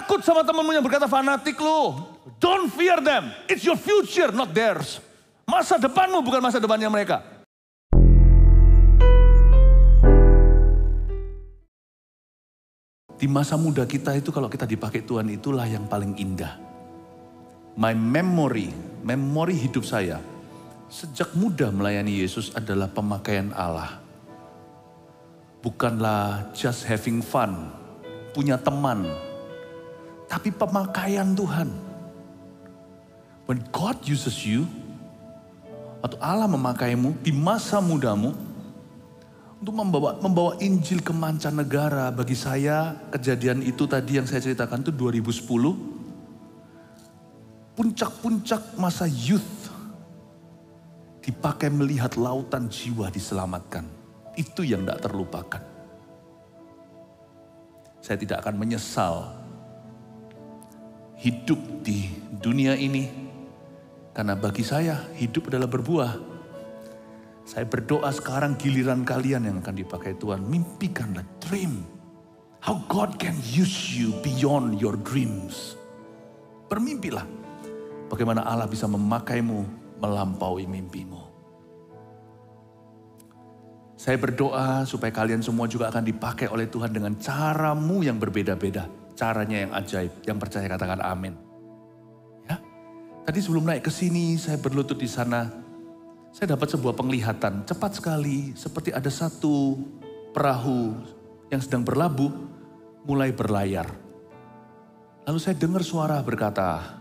takut sama temanmu yang berkata fanatik lu. Don't fear them. It's your future, not theirs. Masa depanmu bukan masa depannya mereka. Di masa muda kita itu kalau kita dipakai Tuhan itulah yang paling indah. My memori hidup saya sejak muda melayani Yesus adalah pemakaian Allah. Bukanlah just having fun, punya teman, tapi pemakaian Tuhan. When God uses you, atau Allah memakaimu di masa mudamu untuk membawa Injil ke mancanegara. Bagi saya kejadian itu tadi yang saya ceritakan itu 2010. Puncak-puncak masa youth dipakai melihat lautan jiwa diselamatkan. Itu yang tidak terlupakan. Saya tidak akan menyesal hidup di dunia ini. Karena bagi saya hidup adalah berbuah. Saya berdoa sekarang giliran kalian yang akan dipakai Tuhan. Mimpikanlah, dream. How God can use you beyond your dreams. Bermimpilah. Bagaimana Allah bisa memakaimu melampaui mimpimu. Saya berdoa supaya kalian semua juga akan dipakai oleh Tuhan dengan caramu yang berbeda-beda. Caranya yang ajaib, yang percaya katakan amin. Ya, tadi sebelum naik ke sini saya berlutut di sana. Saya dapat sebuah penglihatan cepat sekali seperti ada satu perahu yang sedang berlabuh mulai berlayar. Lalu saya dengar suara berkata,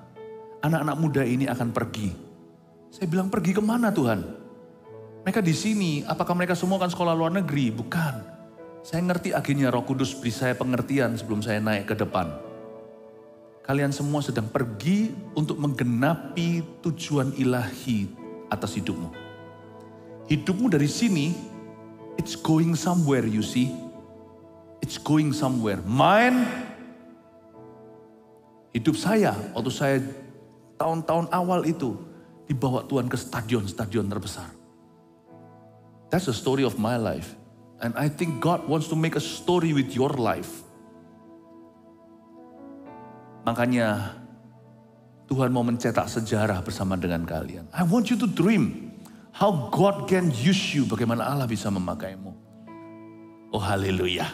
anak-anak muda ini akan pergi. Saya bilang pergi kemana Tuhan? Mereka di sini, apakah mereka semua akan sekolah luar negeri? Bukan. Saya ngerti akhirnya Roh Kudus beri saya pengertian sebelum saya naik ke depan. Kalian semua sedang pergi untuk menggenapi tujuan ilahi atas hidupmu. Hidupmu dari sini, it's going somewhere you see. It's going somewhere. Mine, hidup saya waktu saya tahun-tahun awal itu dibawa Tuhan ke stadion-stadion terbesar. That's the story of my life. And I think God wants to make a story with your life. Makanya Tuhan mau mencetak sejarah bersama dengan kalian. I want you to dream how God can use you. Bagaimana Allah bisa memakaimu. Oh haleluya.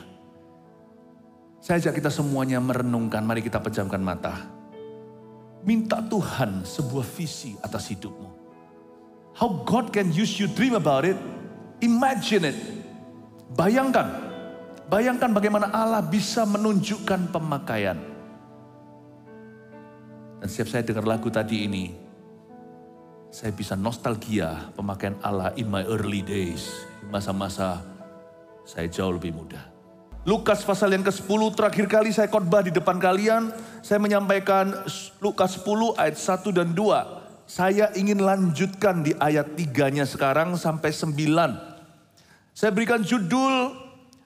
Saya ajak kita semuanya merenungkan. Mari kita pejamkan mata. Minta Tuhan sebuah visi atas hidupmu. How God can use you, dream about it. Imagine it. Bayangkan. Bayangkan bagaimana Allah bisa menunjukkan pemakaian. Dan setiap saya dengar lagu tadi ini, saya bisa nostalgia pemakaian Allah in my early days. Masa-masa saya jauh lebih muda. Lukas pasal yang ke-10, terakhir kali saya khotbah di depan kalian. Saya menyampaikan Lukas 10 ayat 1 dan 2. Saya ingin lanjutkan di ayat 3-nya sekarang sampai 9. Saya berikan judul,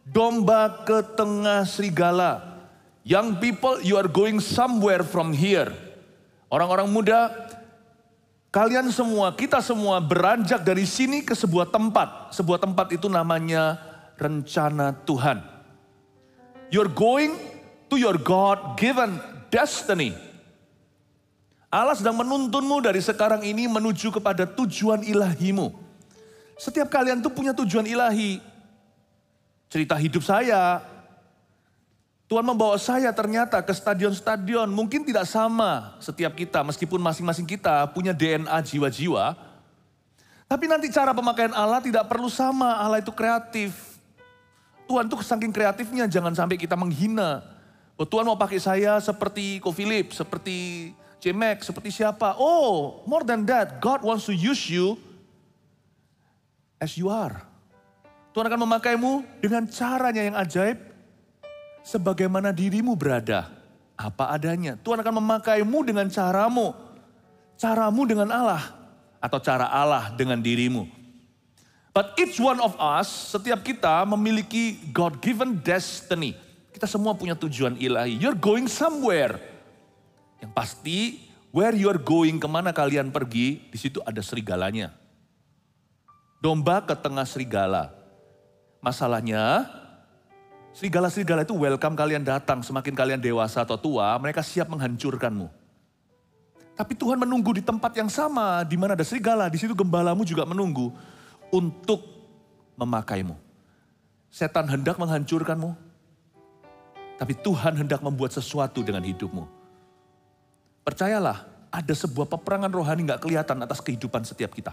Domba ke Tengah Serigala. Young people, you are going somewhere from here. Orang-orang muda, kalian semua, kita semua beranjak dari sini ke sebuah tempat. Sebuah tempat itu namanya rencana Tuhan. You're going to your God-given destiny. Allah sedang menuntunmu dari sekarang ini menuju kepada tujuan ilahimu. Setiap kalian tuh punya tujuan ilahi. Cerita hidup saya, Tuhan membawa saya ternyata ke stadion-stadion. Mungkin tidak sama setiap kita, meskipun masing-masing kita punya DNA jiwa-jiwa. Tapi nanti cara pemakaian Allah tidak perlu sama, Allah itu kreatif. Tuhan tuh saking kreatifnya, jangan sampai kita menghina. Oh, Tuhan mau pakai saya seperti Ko Philip, seperti J-Mac, seperti siapa. Oh, more than that, God wants to use you as you are. Tuhan akan memakaimu dengan caranya yang ajaib, sebagaimana dirimu berada, apa adanya. Tuhan akan memakaimu dengan caramu dengan Allah, atau cara Allah dengan dirimu. But each one of us, setiap kita memiliki God-given destiny. Kita semua punya tujuan ilahi. You're going somewhere. Yang pasti, where you're going, kemana kalian pergi, di situ ada serigalanya. Domba ke tengah serigala. Masalahnya, Serigala-serigala itu welcome kalian datang, semakin kalian dewasa atau tua, mereka siap menghancurkanmu. Tapi Tuhan menunggu di tempat yang sama, di mana ada serigala, di situ gembalamu juga menunggu untuk memakaimu. Setan hendak menghancurkanmu, tapi Tuhan hendak membuat sesuatu dengan hidupmu. Percayalah, ada sebuah peperangan rohani gak kelihatan atas kehidupan setiap kita.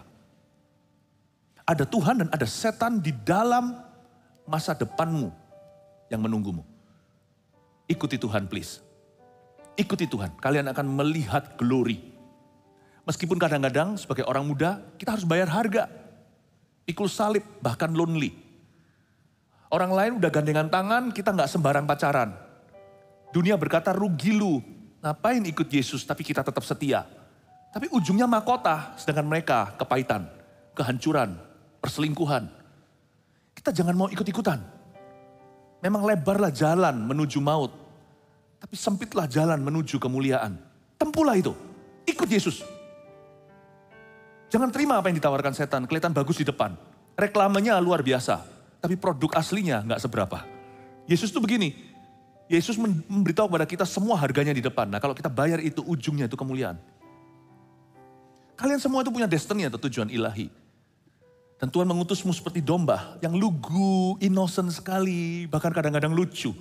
Ada Tuhan dan ada setan di dalam masa depanmu yang menunggumu. Ikuti Tuhan please. Ikuti Tuhan, kalian akan melihat glory. Meskipun kadang-kadang sebagai orang muda, kita harus bayar harga. Pikul salib, bahkan lonely. Orang lain udah gandengan tangan, kita gak sembarang pacaran. Dunia berkata rugi lu, ngapain ikut Yesus tapi kita tetap setia. Tapi ujungnya mahkota, sedangkan mereka kepahitan, kehancuran, perselingkuhan. Kita jangan mau ikut-ikutan. Memang lebarlah jalan menuju maut, tapi sempitlah jalan menuju kemuliaan. Tempuhlah itu, ikut Yesus. Jangan terima apa yang ditawarkan setan, kelihatan bagus di depan. Reklamenya luar biasa, tapi produk aslinya gak seberapa. Yesus tuh begini, Yesus memberitahu kepada kita semua harganya di depan. Nah kalau kita bayar itu, ujungnya itu kemuliaan. Kalian semua itu punya destiny atau tujuan ilahi. Dan Tuhan mengutusmu seperti domba yang lugu, innocent sekali, bahkan kadang-kadang lucu.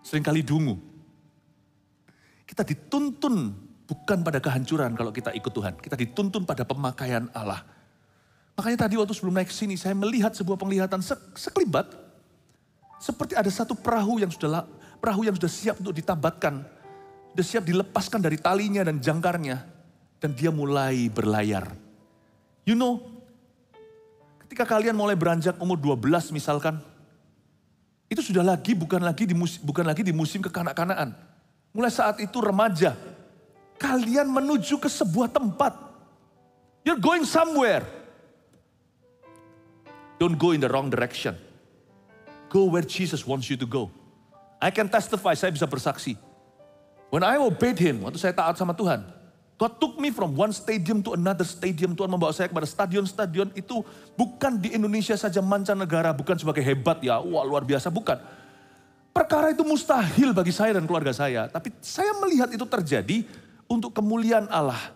Seringkali dungu. Kita dituntun bukan pada kehancuran kalau kita ikut Tuhan. Kita dituntun pada pemakaian Allah. Makanya tadi waktu sebelum naik ke sini saya melihat sebuah penglihatan sekelibat. Seperti ada satu perahu yang sudah siap untuk ditabatkan. Sudah siap dilepaskan dari talinya dan jangkarnya. Dan dia mulai berlayar. You know, ketika kalian mulai beranjak umur 12 misalkan, itu sudah bukan lagi di musim kekanak-kanaan. Mulai saat itu remaja, kalian menuju ke sebuah tempat. You're going somewhere. Don't go in the wrong direction. Go where Jesus wants you to go. I can testify, saya bisa bersaksi. When I obeyed Him, waktu saya taat sama Tuhan, God took me from one stadium to another stadium. Tuhan membawa saya kepada stadion-stadion itu bukan di Indonesia saja, mancanegara. Bukan sebagai hebat ya, wah luar biasa, bukan. Perkara itu mustahil bagi saya dan keluarga saya. Tapi saya melihat itu terjadi untuk kemuliaan Allah.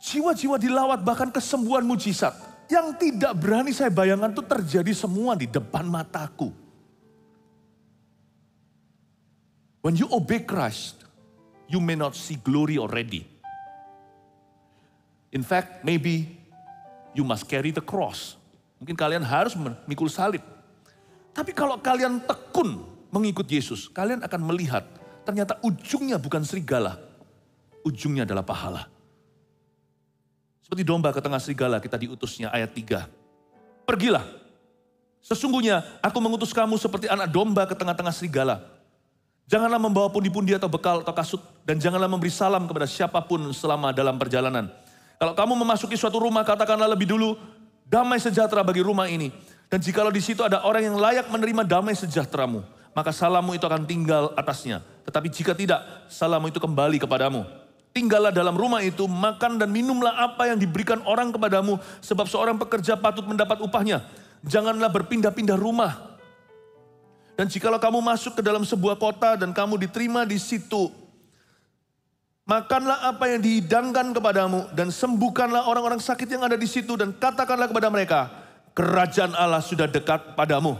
Jiwa-jiwa dilawat, bahkan kesembuhan mujizat. Yang tidak berani saya bayangkan itu terjadi semua di depan mataku. When you obey Christ, you may not see glory already. In fact, maybe you must carry the cross. Mungkin kalian harus memikul salib. Tapi kalau kalian tekun mengikut Yesus, kalian akan melihat ternyata ujungnya bukan serigala. Ujungnya adalah pahala. Seperti domba ke tengah serigala, kita diutusnya ayat 3. Pergilah, sesungguhnya aku mengutus kamu seperti anak domba ke tengah-tengah serigala. Janganlah membawa pundi-pundi atau bekal atau kasut. Dan janganlah memberi salam kepada siapapun selama dalam perjalanan. Kalau kamu memasuki suatu rumah, katakanlah lebih dulu, damai sejahtera bagi rumah ini. Dan jikalau di situ ada orang yang layak menerima damai sejahteramu, maka salammu itu akan tinggal atasnya. Tetapi jika tidak, salammu itu kembali kepadamu. Tinggallah dalam rumah itu, makan dan minumlah apa yang diberikan orang kepadamu. Sebab seorang pekerja patut mendapat upahnya. Janganlah berpindah-pindah rumah. Dan jikalau kamu masuk ke dalam sebuah kota dan kamu diterima di situ, makanlah apa yang dihidangkan kepadamu dan sembuhkanlah orang-orang sakit yang ada di situ dan katakanlah kepada mereka, kerajaan Allah sudah dekat padamu.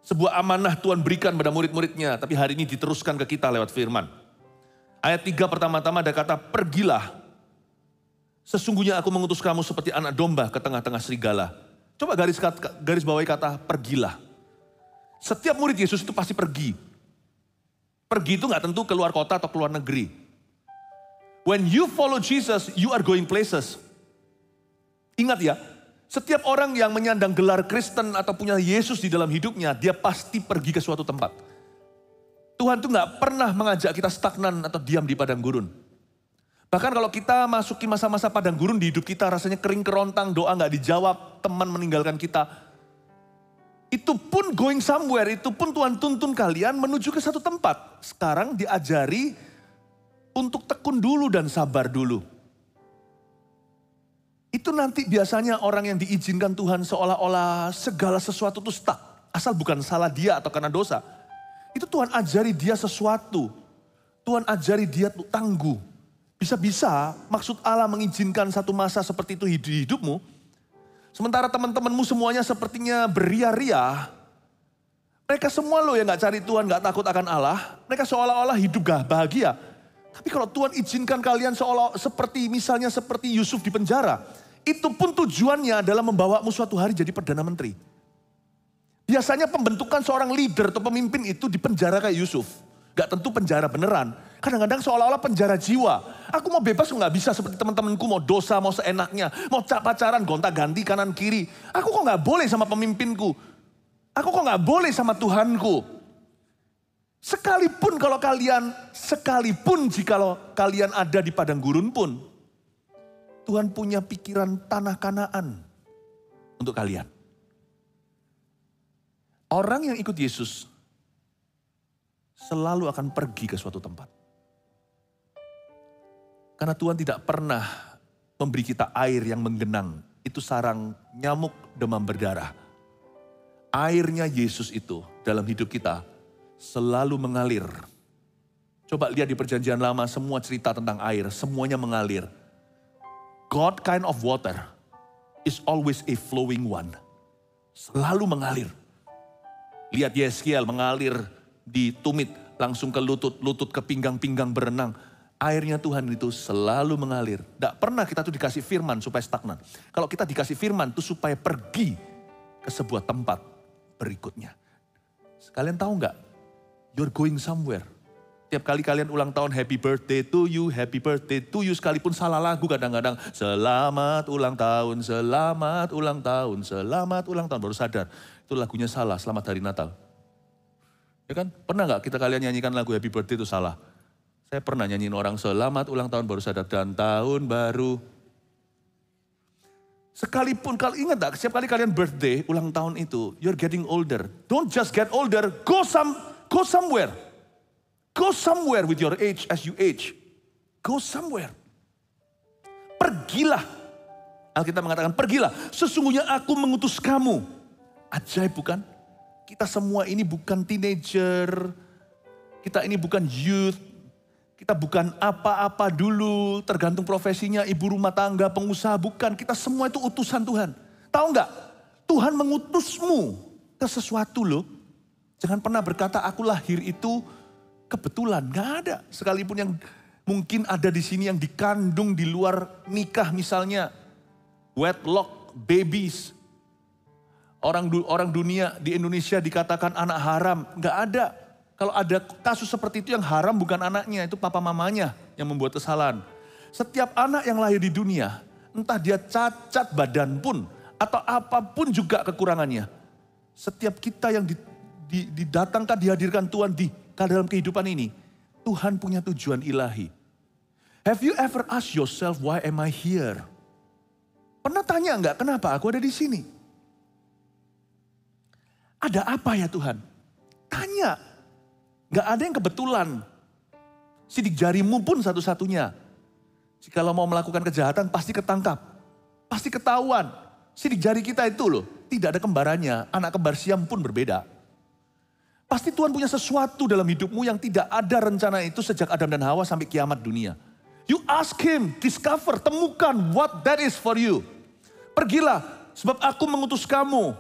Sebuah amanah Tuhan berikan pada murid-muridnya, tapi hari ini diteruskan ke kita lewat firman. Ayat 3 pertama-tama ada kata, pergilah. Sesungguhnya aku mengutus kamu seperti anak domba ke tengah-tengah serigala. Coba garis bawahi kata pergilah. Setiap murid Yesus itu pasti pergi. Pergi itu gak tentu keluar kota atau keluar negeri. When you follow Jesus, you are going places. Ingat ya, setiap orang yang menyandang gelar Kristen atau punya Yesus di dalam hidupnya, dia pasti pergi ke suatu tempat. Tuhan tuh gak pernah mengajak kita stagnan atau diam di padang gurun. Bahkan kalau kita masuki masa-masa padang gurun di hidup kita, rasanya kering kerontang, doa gak dijawab, teman meninggalkan kita. Itu pun going somewhere, itu pun Tuhan tuntun kalian menuju ke satu tempat. Sekarang diajari untuk tekun dulu dan sabar dulu. Itu nanti biasanya orang yang diizinkan Tuhan seolah-olah segala sesuatu itu stuck. Asal bukan salah dia atau karena dosa. Itu Tuhan ajari dia sesuatu. Tuhan ajari dia tangguh. Bisa-bisa maksud Allah mengizinkan satu masa seperti itu di hidupmu. Sementara teman-temanmu semuanya sepertinya beria-ria. Mereka semua loh yang gak cari Tuhan, gak takut akan Allah. Mereka seolah-olah hidup gak bahagia. Tapi kalau Tuhan izinkan kalian misalnya seperti Yusuf di penjara. Itu pun tujuannya adalah membawamu suatu hari jadi Perdana Menteri. Biasanya pembentukan seorang leader atau pemimpin itu di penjara kayak Yusuf. Gak tentu penjara beneran. Kadang-kadang seolah-olah penjara jiwa. Aku mau bebas gak bisa seperti teman-temanku. Mau dosa, mau seenaknya. Mau pacaran, gonta-ganti kanan kiri. Aku kok gak boleh sama pemimpinku. Aku kok gak boleh sama Tuhanku. Sekalipun jikalau kalian ada di padang gurun pun, Tuhan punya pikiran tanah Kanaan untuk kalian. Orang yang ikut Yesus selalu akan pergi ke suatu tempat. Karena Tuhan tidak pernah memberi kita air yang menggenang. Itu sarang nyamuk demam berdarah. Airnya Yesus itu dalam hidup kita selalu mengalir. Coba lihat di perjanjian lama semua cerita tentang air, semuanya mengalir. God kind of water is always a flowing one. Selalu mengalir. Lihat Yeskiel mengalir di tumit, langsung ke lutut, lutut ke pinggang-pinggang berenang. Airnya Tuhan itu selalu mengalir. Tidak pernah kita tuh dikasih firman supaya stagnan. Kalau kita dikasih firman itu supaya pergi ke sebuah tempat berikutnya. Kalian tahu nggak? You're going somewhere. Tiap kali kalian ulang tahun, happy birthday to you, happy birthday to you. Sekalipun salah lagu kadang-kadang. Selamat ulang tahun, selamat ulang tahun, selamat ulang tahun. Baru sadar, itu lagunya salah, selamat hari Natal. Ya kan? Pernah nggak kalian nyanyikan lagu happy birthday itu salah? Saya pernah nyanyiin orang selamat ulang tahun baru sadar. Dan tahun baru. Sekalipun, kalau ingat gak, setiap kali kalian birthday, ulang tahun itu, you're getting older. Don't just get older, go somewhere. Go somewhere with your age as you age. Go somewhere. Pergilah. Alkitab mengatakan, pergilah. Sesungguhnya aku mengutus kamu. Ajaib bukan? Kita semua ini bukan teenager. Kita ini bukan youth. Kita bukan apa-apa dulu, tergantung profesinya, ibu rumah tangga, pengusaha, bukan. Kita semua itu utusan Tuhan. Tahu nggak? Tuhan mengutusmu ke sesuatu loh. Jangan pernah berkata, aku lahir itu kebetulan. Nggak ada. Sekalipun yang mungkin ada di sini yang dikandung di luar nikah misalnya. Wedlock, babies. Orang dunia di Indonesia dikatakan anak haram. Nggak ada. Kalau ada kasus seperti itu yang haram bukan anaknya, itu papa mamanya yang membuat kesalahan. Setiap anak yang lahir di dunia, entah dia cacat badan pun, atau apapun juga kekurangannya. Setiap kita yang didatangkan, dihadirkan Tuhan di dalam kehidupan ini, Tuhan punya tujuan ilahi. Have you ever asked yourself, why am I here? Pernah tanya enggak, kenapa aku ada di sini? Ada apa ya Tuhan? Tanya. Gak ada yang kebetulan. Sidik jarimu pun satu-satunya. Jikalau mau melakukan kejahatan pasti ketangkap. Pasti ketahuan. Sidik jari kita itu loh. Tidak ada kembarannya. Anak kembar Siam pun berbeda. Pasti Tuhan punya sesuatu dalam hidupmu yang tidak ada rencana itu sejak Adam dan Hawa sampai kiamat dunia. You ask him, discover, temukan what that is for you. Pergilah sebab aku mengutus kamu.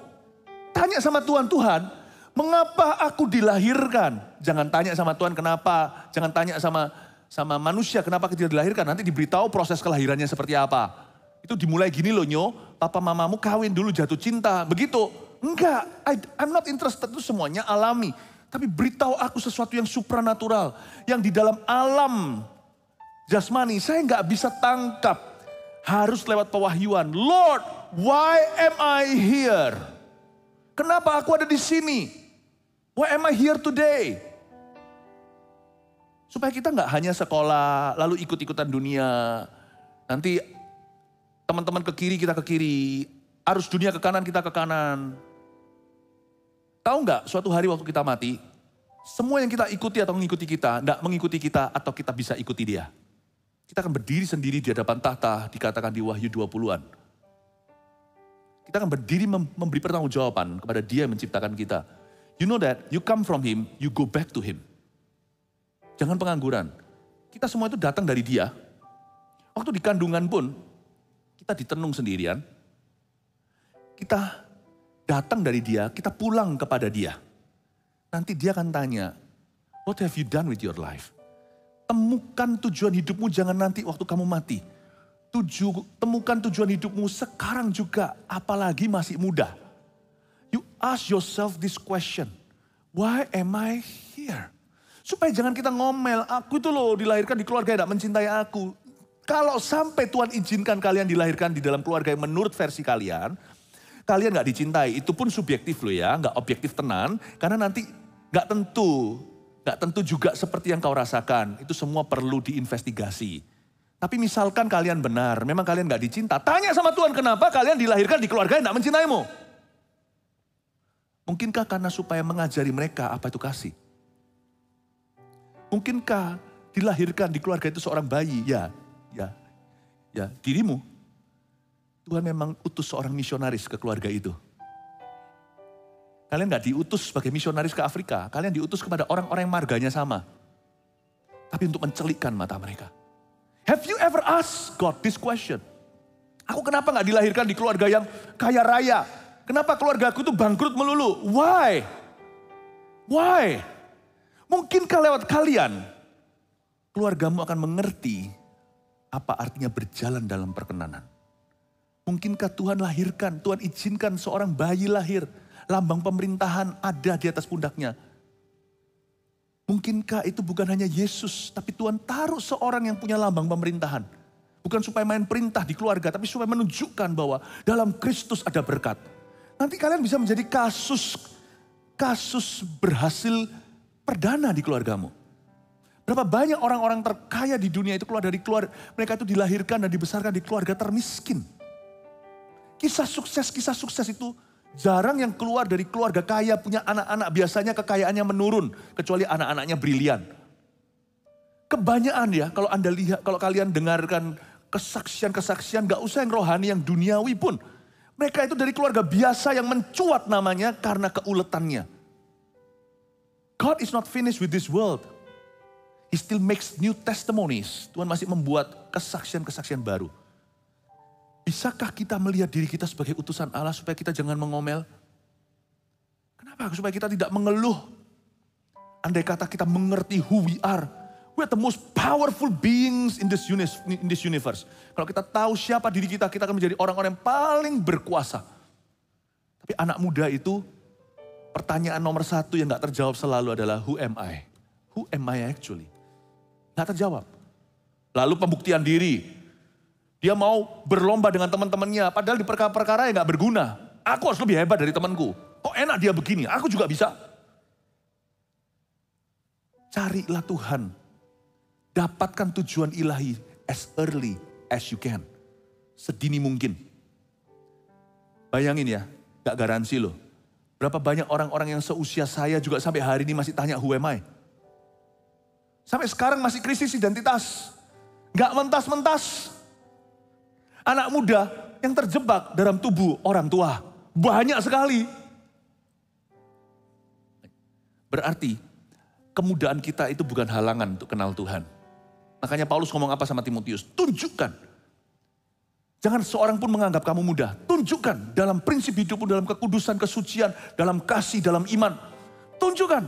Tanya sama Tuhan, Tuhan. Mengapa aku dilahirkan? Jangan tanya sama Tuhan kenapa. Jangan tanya sama manusia kenapa kita dilahirkan. Nanti diberitahu proses kelahirannya seperti apa. Itu dimulai gini loh Nyo. Papa mamamu kawin dulu jatuh cinta. Begitu. Enggak. I'm not interested. Itu semuanya alami. Tapi beritahu aku sesuatu yang supranatural. Yang di dalam alam jasmani saya nggak bisa tangkap. Harus lewat pewahyuan. Lord, why am I here? Kenapa aku ada di sini? Why am I here today? Supaya kita nggak hanya sekolah, lalu ikut-ikutan dunia. Nanti teman-teman ke kiri, kita ke kiri. Arus dunia ke kanan, kita ke kanan. Tahu nggak suatu hari waktu kita mati, semua yang kita ikuti atau mengikuti kita, nggak mengikuti kita atau kita bisa ikuti dia. Kita akan berdiri sendiri di hadapan tahta, dikatakan di Wahyu 20-an. Kita akan berdiri memberi pertanggungjawaban kepada Dia yang menciptakan kita. You know that you come from Him, you go back to Him. Jangan pengangguran. Kita semua itu datang dari Dia. Waktu di kandungan pun, kita ditenung sendirian. Kita datang dari Dia, kita pulang kepada Dia. Nanti Dia akan tanya, what have you done with your life? Temukan tujuan hidupmu jangan nanti waktu kamu mati. Temukan tujuan hidupmu sekarang juga, apalagi masih muda. You ask yourself this question, why am I here? Supaya jangan kita ngomel, aku itu loh dilahirkan di keluarga yang tidak mencintai aku. Kalau sampai Tuhan izinkan kalian dilahirkan di dalam keluarga yang menurut versi kalian gak dicintai, itu pun subjektif loh ya, gak objektif tenan. Karena nanti gak tentu juga seperti yang kau rasakan. Itu semua perlu diinvestigasi. Tapi misalkan kalian benar, memang kalian gak dicinta. Tanya sama Tuhan, kenapa kalian dilahirkan di keluarga yang gak mencintaimu? Mungkinkah karena supaya mengajari mereka apa itu kasih? Mungkinkah dilahirkan di keluarga itu seorang bayi? Ya, dirimu. Tuhan memang utus seorang misionaris ke keluarga itu. Kalian gak diutus sebagai misionaris ke Afrika. Kalian diutus kepada orang-orang yang marganya sama. Tapi untuk mencelikkan mata mereka. Have you ever asked God this question? Aku kenapa gak dilahirkan di keluarga yang kaya raya? Kenapa keluarga aku tuh bangkrut melulu? Why? Mungkinkah lewat kalian, keluargamu akan mengerti apa artinya berjalan dalam perkenanan? Mungkinkah Tuhan lahirkan, Tuhan izinkan seorang bayi lahir, lambang pemerintahan ada di atas pundaknya? Mungkinkah itu bukan hanya Yesus, tapi Tuhan taruh seorang yang punya lambang pemerintahan. Bukan supaya main perintah di keluarga, tapi supaya menunjukkan bahwa dalam Kristus ada berkat. Nanti kalian bisa menjadi kasus berhasil perdana di keluargamu. Berapa banyak orang-orang terkaya di dunia itu keluar dari keluarga, mereka itu dilahirkan dan dibesarkan di keluarga termiskin. Kisah sukses itu jarang yang keluar dari keluarga kaya punya anak-anak, biasanya kekayaannya menurun kecuali anak-anaknya brilian. Kebanyakan ya kalau Anda lihat, kalau kalian dengarkan kesaksian-kesaksian, gak usah yang rohani, yang duniawi pun. Mereka itu dari keluarga biasa yang mencuat namanya karena keuletannya. God is not finished with this world. He still makes new testimonies. Tuhan masih membuat kesaksian-kesaksian baru. Bisakah kita melihat diri kita sebagai utusan Allah supaya kita jangan mengomel? Kenapa? Supaya kita tidak mengeluh. Andai kata kita mengerti who we are. We are the most powerful beings in this universe. Kalau kita tahu siapa diri kita, kita akan menjadi orang-orang yang paling berkuasa. Tapi anak muda itu, pertanyaan nomor satu yang gak terjawab selalu adalah who am I? Who am I actually? Gak terjawab. Lalu pembuktian diri. Dia mau berlomba dengan teman-temannya, padahal di perkara-perkara yang gak berguna. Aku harus lebih hebat dari temanku. Kok enak dia begini, aku juga bisa. Carilah Tuhan. Dapatkan tujuan ilahi as early as you can. Sedini mungkin. Bayangin ya, gak garansi loh. Berapa banyak orang-orang yang seusia saya juga sampai hari ini masih tanya who am I? Sampai sekarang masih krisis identitas. Gak mentas-mentas. Anak muda yang terjebak dalam tubuh orang tua. Banyak sekali. Berarti kemudaan kita itu bukan halangan untuk kenal Tuhan. Makanya Paulus ngomong apa sama Timotius? Tunjukkan. Jangan seorang pun menganggap kamu muda. Tunjukkan dalam prinsip hidupmu, dalam kekudusan, kesucian, dalam kasih, dalam iman. Tunjukkan.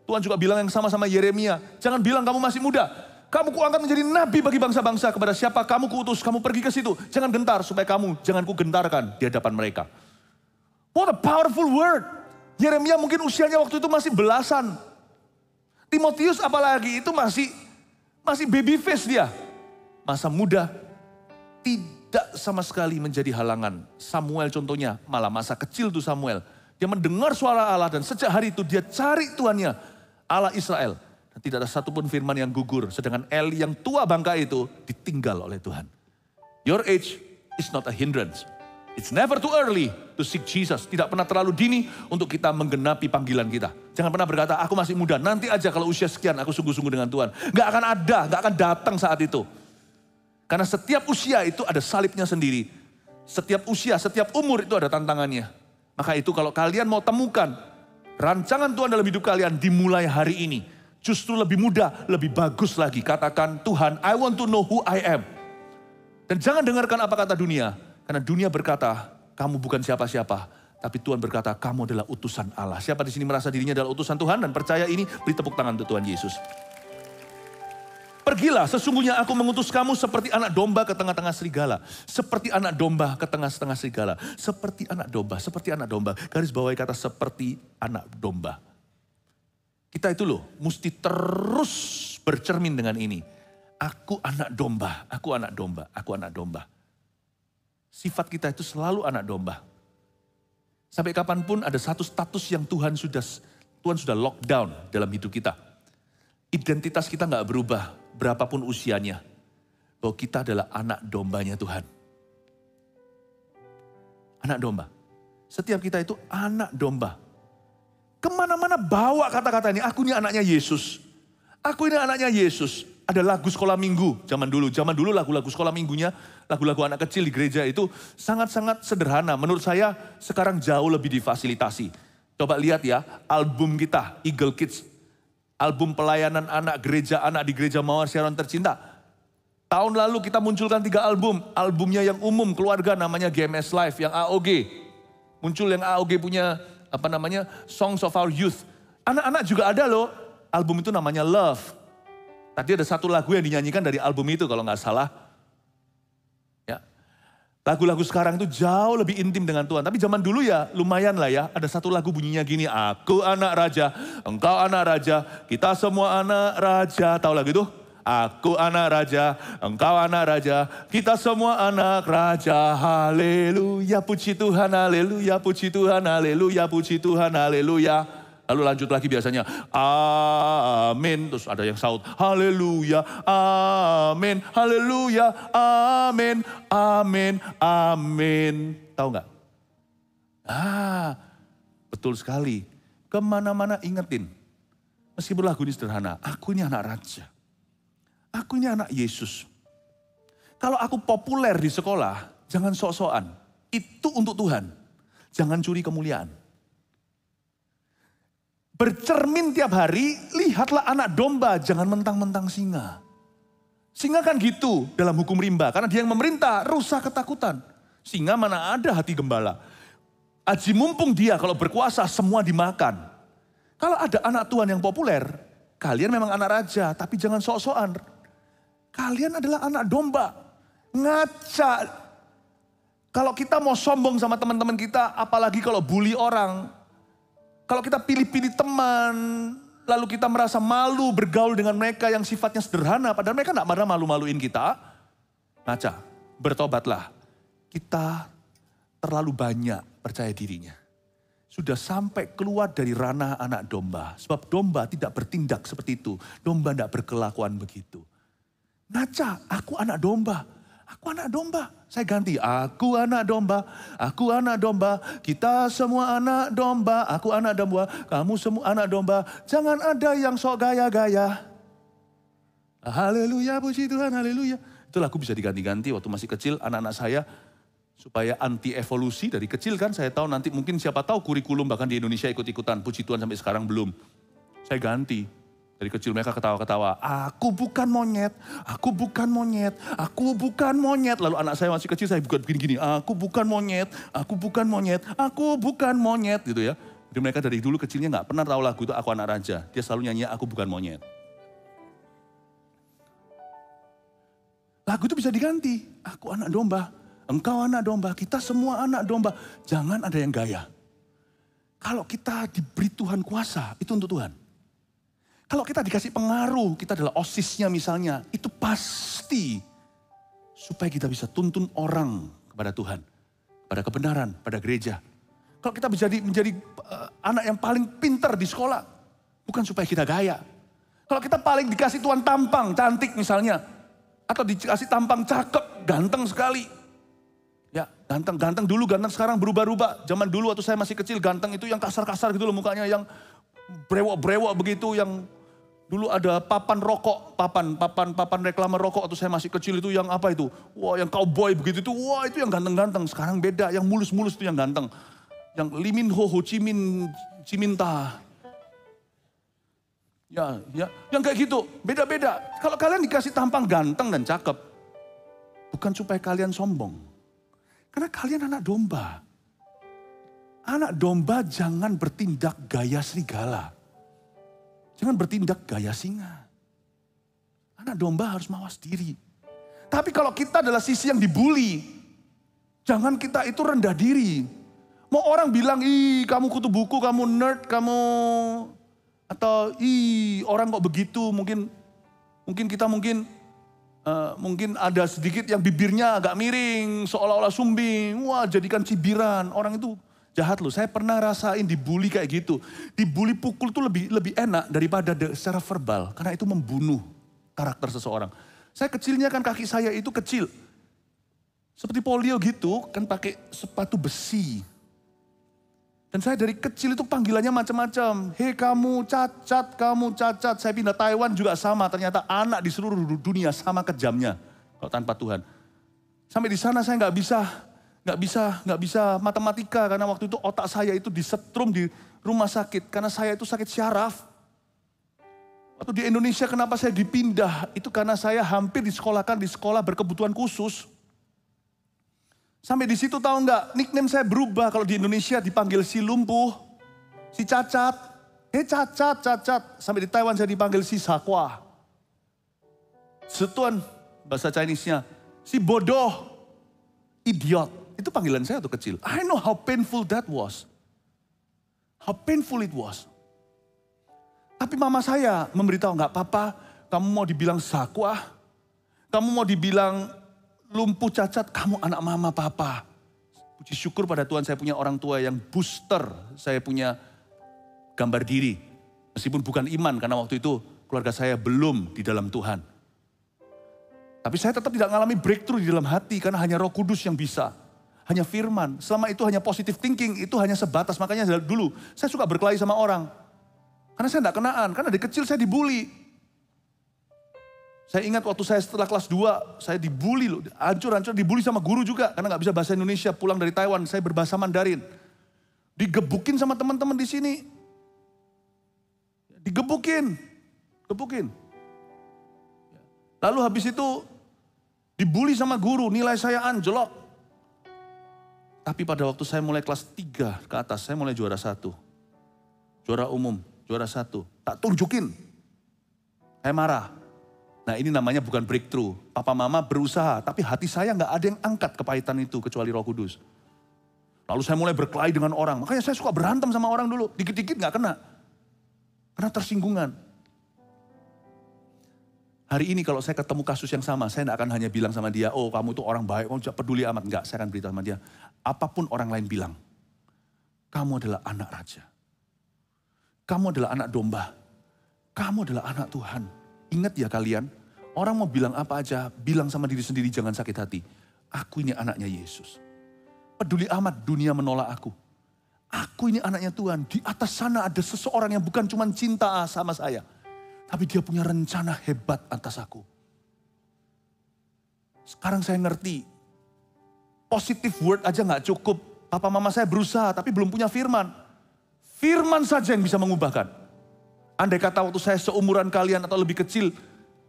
Tuhan juga bilang yang sama Yeremia. Jangan bilang kamu masih muda. Kamu kuangkat menjadi nabi bagi bangsa-bangsa. Kepada siapa kamu kuutus, kamu pergi ke situ. Jangan gentar supaya jangan ku gentarkan di hadapan mereka. What a powerful word. Yeremia mungkin usianya waktu itu masih belasan. Timotius apalagi itu masih baby face dia. Masa muda tidak sama sekali menjadi halangan. Samuel contohnya, malah masa kecil tuh Samuel. Dia mendengar suara Allah dan sejak hari itu dia cari Tuhannya, Allah Israel. Dan tidak ada satupun firman yang gugur. Sedangkan Eli yang tua bangka itu ditinggal oleh Tuhan. Your age is not a hindrance. It's never too early to seek Jesus. Tidak pernah terlalu dini untuk kita menggenapi panggilan kita. Jangan pernah berkata, aku masih muda. Nanti aja kalau usia sekian aku sungguh-sungguh dengan Tuhan. Gak akan ada, gak akan datang saat itu. Karena setiap usia itu ada salibnya sendiri. Setiap usia, setiap umur itu ada tantangannya. Maka itu kalau kalian mau temukan rancangan Tuhan dalam hidup kalian dimulai hari ini. Justru lebih mudah, lebih bagus lagi. Katakan, Tuhan, I want to know who I am. Dan jangan dengarkan apa kata dunia. Karena dunia berkata, kamu bukan siapa-siapa. Tapi Tuhan berkata, kamu adalah utusan Allah. Siapa di sini merasa dirinya adalah utusan Tuhan dan percaya ini, beri tepuk tangan untuk Tuhan Yesus. Pergilah, sesungguhnya aku mengutus kamu seperti anak domba ke tengah-tengah serigala. Seperti anak domba ke tengah-tengah serigala. Seperti anak domba, seperti anak domba. Garis bawahi kata seperti anak domba. Kita itu loh, mesti terus bercermin dengan ini. Aku anak domba, aku anak domba, aku anak domba. Sifat kita itu selalu anak domba. Sampai kapanpun ada satu status yang Tuhan sudah lockdown dalam hidup kita. Identitas kita gak berubah, berapapun usianya. Bahwa kita adalah anak dombanya Tuhan. Anak domba. Setiap kita itu anak domba. Kemana-mana bawa kata-kata ini, aku ini anaknya Yesus. Aku ini anaknya Yesus. Ada lagu sekolah minggu zaman dulu lagu-lagu sekolah minggunya, lagu-lagu anak kecil di gereja itu sangat-sangat sederhana. Menurut saya sekarang jauh lebih difasilitasi. Coba lihat ya, album kita, Eagle Kids. Album pelayanan anak di gereja Mawar Siaran Tercinta. Tahun lalu kita munculkan 3 album. Albumnya yang umum keluarga namanya GMS Live, yang AOG. Muncul yang AOG punya Songs of Our Youth. Anak-anak juga ada loh, album itu namanya Love. Tadi ada satu lagu yang dinyanyikan dari album itu kalau nggak salah. Ya. Lagu-lagu sekarang itu jauh lebih intim dengan Tuhan. Tapi zaman dulu ya lumayan lah ya. Ada satu lagu bunyinya gini. Aku anak raja, engkau anak raja, kita semua anak raja. Tahu lagu itu? Aku anak raja, engkau anak raja, kita semua anak raja. Haleluya, puji Tuhan, haleluya, puji Tuhan, haleluya, puji Tuhan, haleluya. Lalu lanjut lagi biasanya, amin. Terus ada yang saut, haleluya, amin, haleluya, amin, amin, amin. Tahu nggak? Betul sekali. Kemana-mana ingetin. Meskipun lagu ini sederhana, aku ini anak raja. Aku ini anak Yesus. Kalau aku populer di sekolah, jangan sok-sokan. Itu untuk Tuhan. Jangan curi kemuliaan. Bercermin tiap hari, lihatlah anak domba, jangan mentang-mentang singa. Singa kan gitu dalam hukum rimba, karena dia yang memerintah, rusa ketakutan. Singa mana ada hati gembala. Aji mumpung dia kalau berkuasa semua dimakan. Kalau ada anak Tuhan yang populer, kalian memang anak raja, tapi jangan sok-sokan. Kalian adalah anak domba. Ngaca. Kalau kita mau sombong sama teman-teman kita, apalagi kalau bully orang. Kalau kita pilih-pilih teman, lalu kita merasa malu bergaul dengan mereka yang sifatnya sederhana, padahal mereka tidak pernah malu-maluin kita. Ngaca, bertobatlah. Kita terlalu banyak percaya dirinya. Sudah sampai keluar dari ranah anak domba. Sebab domba tidak bertindak seperti itu. Domba tidak berkelakuan begitu. Ngaca, aku anak domba. Aku anak domba. Saya ganti, aku anak domba, aku anak domba, kita semua anak domba, aku anak domba, kamu semua anak domba, jangan ada yang sok gaya-gaya. Haleluya, puji Tuhan, haleluya. Itu lagu bisa diganti-ganti waktu masih kecil, anak-anak saya, supaya anti evolusi dari kecil kan, saya tahu nanti mungkin siapa tahu kurikulum bahkan di Indonesia ikut-ikutan, puji Tuhan sampai sekarang belum. Saya ganti. Dari kecil mereka ketawa-ketawa, aku bukan monyet, aku bukan monyet, aku bukan monyet. Lalu anak saya masih kecil, saya bukan begini-gini, aku bukan monyet, aku bukan monyet, aku bukan monyet gitu ya. Jadi mereka dari dulu kecilnya gak pernah tahu lagu itu Aku Anak Raja. Dia selalu nyanyi aku bukan monyet. Lagu itu bisa diganti, aku anak domba, engkau anak domba, kita semua anak domba. Jangan ada yang gaya. Kalau kita diberi Tuhan kuasa, itu untuk Tuhan. Kalau kita dikasih pengaruh, kita adalah OSIS-nya misalnya, itu pasti supaya kita bisa tuntun orang kepada Tuhan, pada kebenaran, pada gereja. Kalau kita menjadi anak yang paling pintar di sekolah, bukan supaya kita gaya. Kalau kita paling dikasih Tuhan tampang, cantik misalnya, atau dikasih tampang cakep, ganteng sekali. Ya, ganteng dulu, ganteng sekarang berubah-ubah. Zaman dulu waktu saya masih kecil, ganteng itu yang kasar-kasar gitu loh mukanya, yang brewok-brewok begitu, yang Dulu ada papan rokok, papan reklame rokok waktu saya masih kecil itu yang apa itu? Wah, yang cowboy begitu itu, wah itu yang ganteng-ganteng. Sekarang beda, yang mulus-mulus itu yang ganteng. Yang Lee Min Ho, Ho Chi Minh Ta. Ya, yang kayak gitu, beda-beda. Kalau kalian dikasih tampang ganteng dan cakep, bukan supaya kalian sombong. Karena kalian anak domba. Anak domba jangan bertindak gaya serigala. Jangan bertindak gaya singa. Anak domba harus mawas diri. Tapi kalau kita adalah sisi yang dibully, jangan kita itu rendah diri. Mau orang bilang, ih kamu kutu buku, kamu nerd, kamu... Atau ih orang kok begitu, mungkin kita mungkin ada sedikit yang bibirnya agak miring, seolah-olah sumbing. Wah jadikan cibiran, orang itu... Jahat loh, saya pernah rasain dibully kayak gitu. Dibully pukul tuh lebih enak daripada secara verbal. Karena itu membunuh karakter seseorang. Saya kecilnya kan kaki saya itu kecil. Seperti polio gitu, kan pakai sepatu besi. Dan saya dari kecil itu panggilannya macam-macam. Hei kamu cacat. Saya pindah Taiwan juga sama. Ternyata anak di seluruh dunia sama kejamnya. Kalau tanpa Tuhan. Sampai di sana saya nggak bisa matematika karena waktu itu otak saya itu disetrum di rumah sakit karena saya itu sakit syaraf. Waktu di Indonesia kenapa saya dipindah itu karena saya hampir disekolahkan di sekolah berkebutuhan khusus. Sampai di situ tahu nggak nickname saya berubah kalau di Indonesia dipanggil si lumpuh, si cacat, cacat. Sampai di Taiwan saya dipanggil si sakwa. Setuan bahasa Chinese-nya, si bodoh, idiot. Itu panggilan saya waktu kecil. I know how painful that was. How painful it was. Tapi mama saya memberitahu, nggak apa-apa, kamu mau dibilang sakwa, kamu mau dibilang lumpuh cacat, kamu anak mama papa. Puji syukur pada Tuhan saya punya orang tua yang booster, saya punya gambar diri. Meskipun bukan iman, karena waktu itu keluarga saya belum di dalam Tuhan. Tapi saya tetap tidak mengalami breakthrough di dalam hati, karena hanya Roh Kudus yang bisa. Hanya firman, selama itu hanya positive thinking, itu hanya sebatas. Makanya dulu saya suka berkelahi sama orang. Karena saya tidak kenaan, karena dari kecil saya dibully. Saya ingat waktu saya setelah kelas 2, saya dibully loh. Hancur-hancur dibully sama guru juga, karena gak bisa bahasa Indonesia, pulang dari Taiwan, saya berbahasa Mandarin. Digebukin sama teman-teman di sini. Digebukin. Lalu habis itu dibully sama guru, nilai saya anjlok. Tapi pada waktu saya mulai kelas 3 ke atas, saya mulai juara 1. Juara umum, juara 1. Tak tunjukin. Saya marah. Nah ini namanya bukan breakthrough. Papa mama berusaha, tapi hati saya gak ada yang angkat kepahitan itu kecuali Roh Kudus. Lalu saya mulai berkelahi dengan orang. Makanya saya suka berantem sama orang dulu. Dikit-dikit gak kena. Karena tersinggungan. Hari ini kalau saya ketemu kasus yang sama, saya tidak akan hanya bilang sama dia, oh kamu tuh orang baik, kamu peduli amat. Enggak, saya akan beritahu sama dia, apapun orang lain bilang, kamu adalah anak raja. Kamu adalah anak domba. Kamu adalah anak Tuhan. Ingat ya kalian, orang mau bilang apa aja, bilang sama diri sendiri jangan sakit hati. Aku ini anaknya Yesus. Peduli amat dunia menolak aku. Aku ini anaknya Tuhan. Di atas sana ada seseorang yang bukan cuma cinta sama saya. Tapi dia punya rencana hebat atas aku. Sekarang saya ngerti. Positive word aja gak cukup. Papa mama saya berusaha tapi belum punya firman. Firman saja yang bisa mengubahkan. Andai kata waktu saya seumuran kalian atau lebih kecil.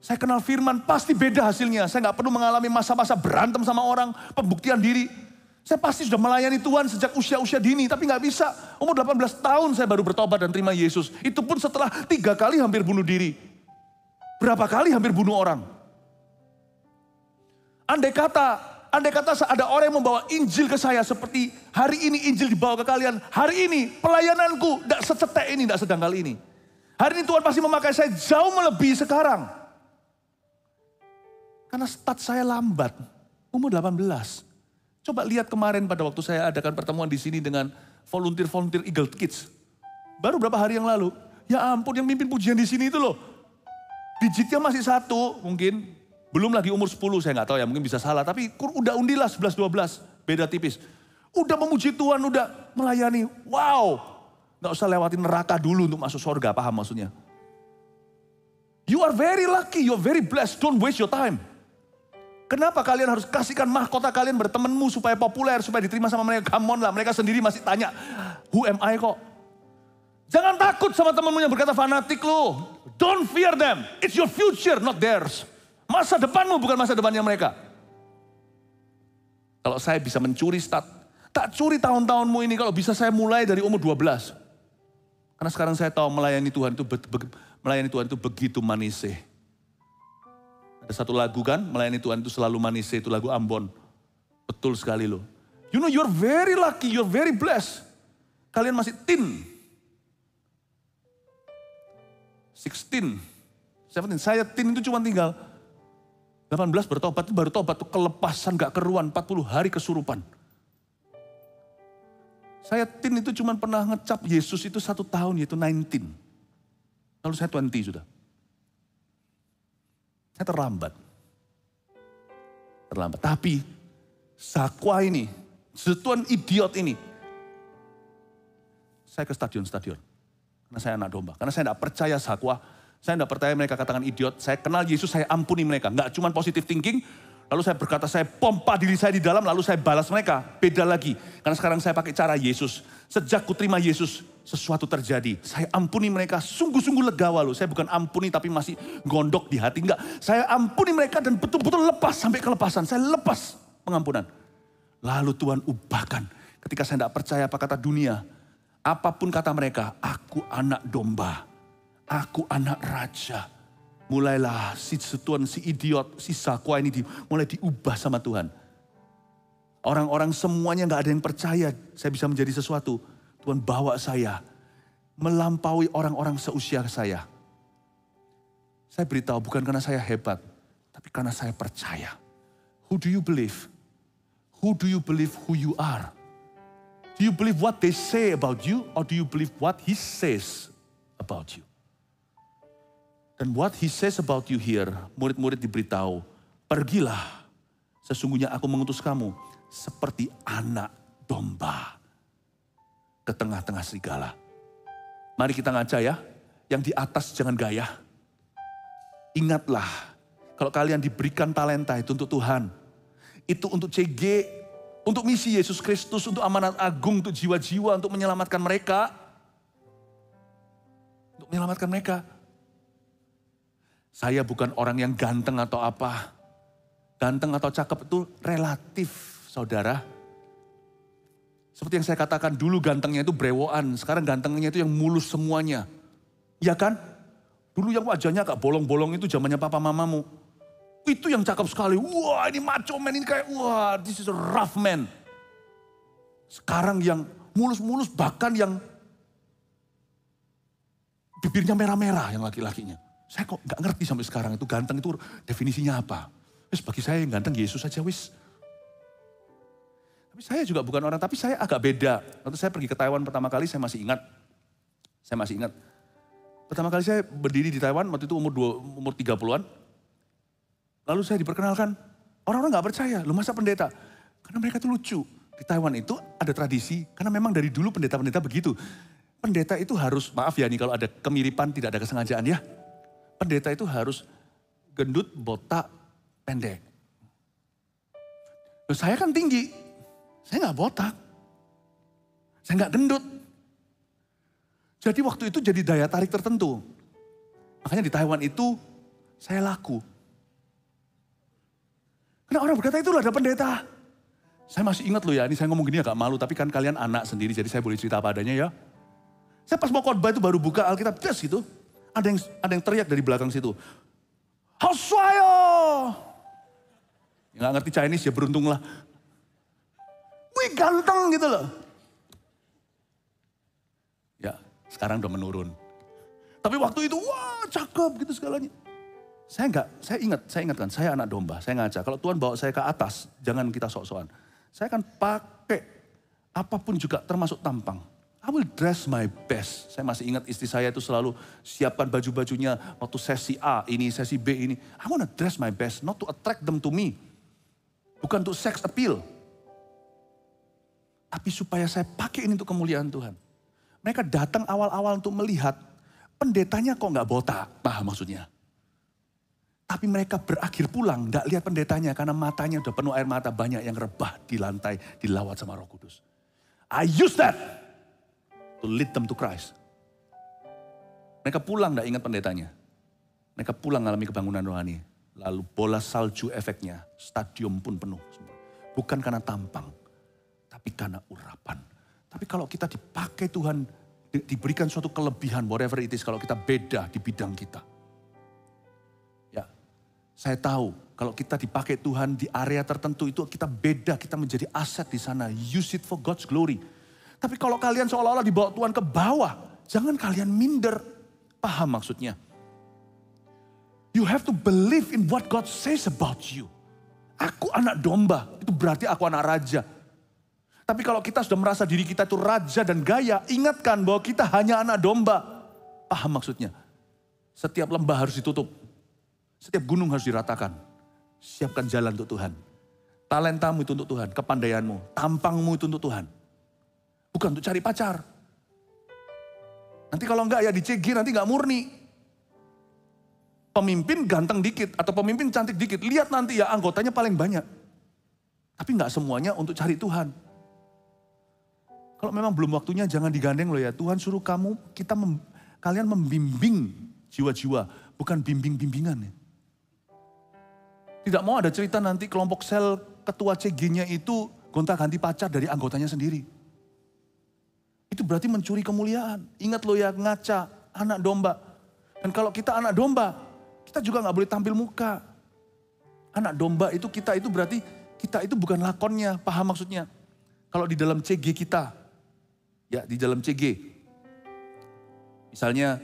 Saya kenal firman pasti beda hasilnya. Saya gak perlu mengalami masa-masa berantem sama orang. Pembuktian diri. Saya pasti sudah melayani Tuhan sejak usia-usia dini. Tapi gak bisa. Umur 18 tahun saya baru bertobat dan terima Yesus. Itu pun setelah 3 kali hampir bunuh diri. Berapa kali hampir bunuh orang. Andai kata ada orang yang membawa Injil ke saya. Seperti hari ini Injil dibawa ke kalian. Hari ini pelayananku tidak secetek ini, tidak sedangkal ini. Hari ini Tuhan pasti memakai saya jauh melebihi sekarang. Karena start saya lambat. Umur 18. Coba lihat kemarin pada waktu saya adakan pertemuan di sini dengan volunteer Eagle Kids. Baru berapa hari yang lalu. Ya ampun yang mimpin pujian di sini itu loh. Digitnya masih 1 mungkin. Belum lagi umur 10 saya nggak tahu ya mungkin bisa salah. Tapi udah undilah 11-12 beda tipis. Udah memuji Tuhan, udah melayani. Wow. Gak usah lewatin neraka dulu untuk masuk surga, paham maksudnya. You are very lucky, you are very blessed. Don't waste your time. Kenapa kalian harus kasihkan mahkota kalian bertemanmu supaya populer, supaya diterima sama mereka? Come on lah, mereka sendiri masih tanya, who am I kok? Jangan takut sama temanmu yang berkata fanatik lu. Don't fear them. It's your future, not theirs. Masa depanmu bukan masa depannya mereka. Kalau saya bisa mencuri tak curi tahun-tahunmu ini, kalau bisa saya mulai dari umur 12. Karena sekarang saya tahu melayani Tuhan itu begitu manisnya. Ada satu lagu kan, melayani Tuhan itu selalu manisnya, itu lagu Ambon. Betul sekali loh. You know, you're very lucky, you're very blessed. Kalian masih teen. 16, 17, saya teen itu cuma tinggal 18 bertobat, itu baru tobat tuh kelepasan gak keruan, 40 hari kesurupan. Saya teen itu cuma pernah ngecap Yesus itu 1 tahun, yaitu 19. Lalu saya 20 sudah. Saya terlambat. Tapi Zakwa ini, setuan idiot ini, saya ke stadion. Karena saya anak domba. Karena saya tidak percaya Zakwa. Saya tidak percaya mereka katakan idiot. Saya kenal Yesus, saya ampuni mereka. Enggak cuma positive thinking. Lalu saya berkata, saya pompa diri saya di dalam, lalu saya balas mereka. Beda lagi. Karena sekarang saya pakai cara Yesus. Sejak ku terima Yesus, sesuatu terjadi. Saya ampuni mereka, sungguh-sungguh legawa loh. Saya bukan ampuni tapi masih gondok di hati. Enggak, saya ampuni mereka dan betul-betul lepas sampai kelepasan. Saya lepas pengampunan. Lalu Tuhan ubahkan. Ketika saya tidak percaya apa kata dunia. Apapun kata mereka, aku anak domba. Aku anak raja. Mulailah si idiot, si Zakwa ini mulai diubah sama Tuhan. Orang-orang semuanya gak ada yang percaya saya bisa menjadi sesuatu. Tuhan bawa saya melampaui orang-orang seusia saya. Saya beritahu bukan karena saya hebat, tapi karena saya percaya. Who do you believe? Who do you believe who you are? Do you believe what they say about you, or do you believe what he says about you? Dan what he says about you here, murid-murid diberitahu, pergilah, sesungguhnya aku mengutus kamu seperti anak domba ke tengah-tengah serigala. Mari kita ngaca ya, yang di atas jangan gaya. Ingatlah, kalau kalian diberikan talenta itu untuk Tuhan, itu untuk CG, untuk misi Yesus Kristus, untuk amanat agung, untuk jiwa-jiwa, untuk menyelamatkan mereka. Untuk menyelamatkan mereka. Saya bukan orang yang ganteng atau apa. Ganteng atau cakep itu relatif, saudara. Seperti yang saya katakan dulu gantengnya itu brewoan. Sekarang gantengnya itu yang mulus semuanya. Iya kan? Dulu yang wajahnya agak bolong-bolong itu zamannya papa mamamu. Itu yang cakep sekali. Wah ini macho man, ini kayak wah this is a rough man. Sekarang yang mulus-mulus bahkan yang bibirnya merah-merah yang laki-lakinya. Saya kok gak ngerti sampai sekarang itu ganteng itu definisinya apa. Wis bagi saya yang ganteng Yesus aja wis. Tapi saya juga bukan orang, tapi saya agak beda. Waktu saya pergi ke Taiwan pertama kali saya masih ingat. Pertama kali saya berdiri di Taiwan waktu itu umur 30-an. Lalu saya diperkenalkan. Orang-orang gak percaya, lu masa pendeta? Karena mereka tuh lucu. Di Taiwan itu ada tradisi, karena memang dari dulu pendeta-pendeta begitu. Pendeta itu harus, maaf ya nih kalau ada kemiripan tidak ada kesengajaan ya. Pendeta itu harus gendut, botak, pendek. Loh, saya kan tinggi, saya gak botak. Saya gak gendut. Jadi waktu itu jadi daya tarik tertentu. Makanya di Taiwan itu saya laku. Karena orang berkata itu ada pendeta. Saya masih ingat loh ya, ini saya ngomong gini agak malu, tapi kan kalian anak sendiri jadi saya boleh cerita apa adanya ya. Saya pas mau khotbah itu baru buka Alkitab, des gitu. Ada yang teriak dari belakang situ. Hoswayo! Nggak ngerti Chinese ya beruntunglah. Wih ganteng gitu loh. Ya sekarang udah menurun. Tapi waktu itu wah cakep gitu segalanya. Saya ingatkan, saya anak domba, saya ngaca. Kalau Tuhan bawa saya ke atas, jangan kita sok-sokan. Saya akan pakai apapun juga termasuk tampang. I will dress my best. Saya masih ingat istri saya itu selalu siapkan baju-bajunya waktu sesi A ini, sesi B ini. I want to dress my best, not to attract them to me. Bukan untuk sex appeal. Tapi supaya saya pakai ini untuk kemuliaan Tuhan. Mereka datang awal-awal untuk melihat pendetanya kok gak botak. Paham maksudnya? Tapi mereka berakhir pulang, gak lihat pendetanya karena matanya udah penuh air mata. Banyak yang rebah di lantai, dilawat sama Roh Kudus. I use that to lead them to Christ. Mereka pulang gak ingat pendetanya. Mereka pulang mengalami kebangunan rohani. Lalu bola salju efeknya, stadium pun penuh. Bukan karena tampang, tapi karena urapan. Tapi kalau kita dipakai Tuhan, diberikan suatu kelebihan, whatever it is, kalau kita beda di bidang kita. Ya, saya tahu kalau kita dipakai Tuhan di area tertentu itu kita beda, kita menjadi aset di sana. Use it for God's glory. Tapi kalau kalian seolah-olah dibawa Tuhan ke bawah, jangan kalian minder. Paham maksudnya? You have to believe in what God says about you. Aku anak domba, itu berarti aku anak raja. Tapi kalau kita sudah merasa diri kita itu raja dan gaya, ingatkan bahwa kita hanya anak domba. Paham maksudnya? Setiap lembah harus ditutup. Setiap gunung harus diratakan. Siapkan jalan untuk Tuhan. Talentamu itu untuk Tuhan, kepandaianmu, tampangmu itu untuk Tuhan. Bukan untuk cari pacar. Nanti kalau enggak ya di CG nanti enggak murni. Pemimpin ganteng dikit atau pemimpin cantik dikit, lihat nanti ya anggotanya paling banyak. Tapi enggak semuanya untuk cari Tuhan. Kalau memang belum waktunya jangan digandeng loh ya. Tuhan suruh kalian membimbing jiwa-jiwa, bukan bimbing-bimbingan ya. Tidak mau ada cerita nanti kelompok sel ketua CG-nya itu gonta-ganti pacar dari anggotanya sendiri. Itu berarti mencuri kemuliaan. Ingat loh ya, ngaca, anak domba. Dan kalau kita anak domba, kita juga gak boleh tampil muka. Anak domba itu kita itu berarti kita itu bukan lakonnya, paham maksudnya. Kalau di dalam CG kita, ya di dalam CG. Misalnya,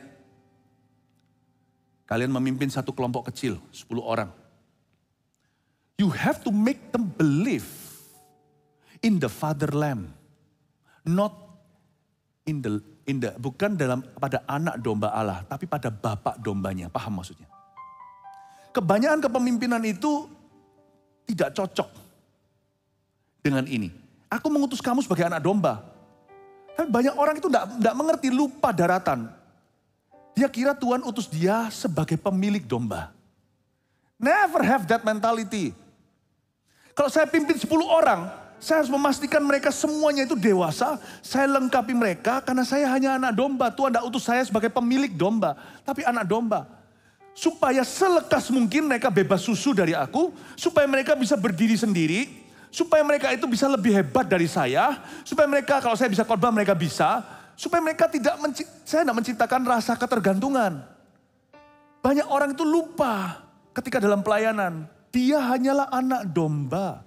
kalian memimpin satu kelompok kecil, 10 orang. You have to make them believe in the Father Lamb. Not bukan pada anak domba Allah, tapi pada bapak dombanya. Paham maksudnya? Kebanyakan kepemimpinan itu tidak cocok dengan ini. Aku mengutus kamu sebagai anak domba. Tapi banyak orang itu tidak mengerti, lupa daratan. Dia kira Tuhan utus dia sebagai pemilik domba. Never have that mentality. Kalau saya pimpin 10 orang, saya harus memastikan mereka semuanya itu dewasa. Saya lengkapi mereka karena saya hanya anak domba. Tuhan tidak utus saya sebagai pemilik domba, tapi anak domba. Supaya selekas mungkin mereka bebas susu dari aku. Supaya mereka bisa berdiri sendiri. Supaya mereka itu bisa lebih hebat dari saya. Supaya mereka, kalau saya bisa khotbah mereka bisa. Supaya mereka saya tidak menciptakan rasa ketergantungan. Banyak orang itu lupa ketika dalam pelayanan. Dia hanyalah anak domba.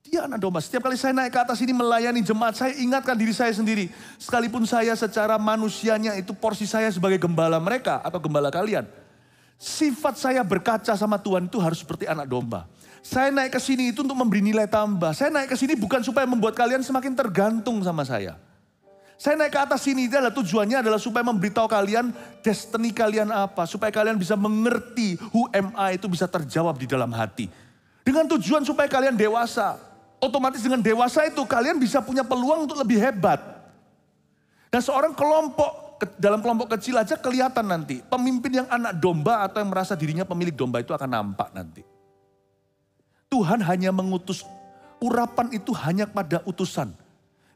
Dia anak domba. Setiap kali saya naik ke atas ini melayani jemaat, saya ingatkan diri saya sendiri. Sekalipun saya secara manusianya itu porsi saya sebagai gembala mereka atau gembala kalian. Sifat saya berkaca sama Tuhan itu harus seperti anak domba. Saya naik ke sini itu untuk memberi nilai tambah. Saya naik ke sini bukan supaya membuat kalian semakin tergantung sama saya. Saya naik ke atas sini adalah tujuannya adalah supaya memberitahu kalian destiny kalian apa. Supaya kalian bisa mengerti who am I itu bisa terjawab di dalam hati. Dengan tujuan supaya kalian dewasa. Otomatis dengan dewasa itu kalian bisa punya peluang untuk lebih hebat. Dan seorang dalam kelompok kecil aja kelihatan nanti. Pemimpin yang anak domba atau yang merasa dirinya pemilik domba itu akan nampak nanti. Tuhan hanya mengutus, urapan itu hanya pada utusan.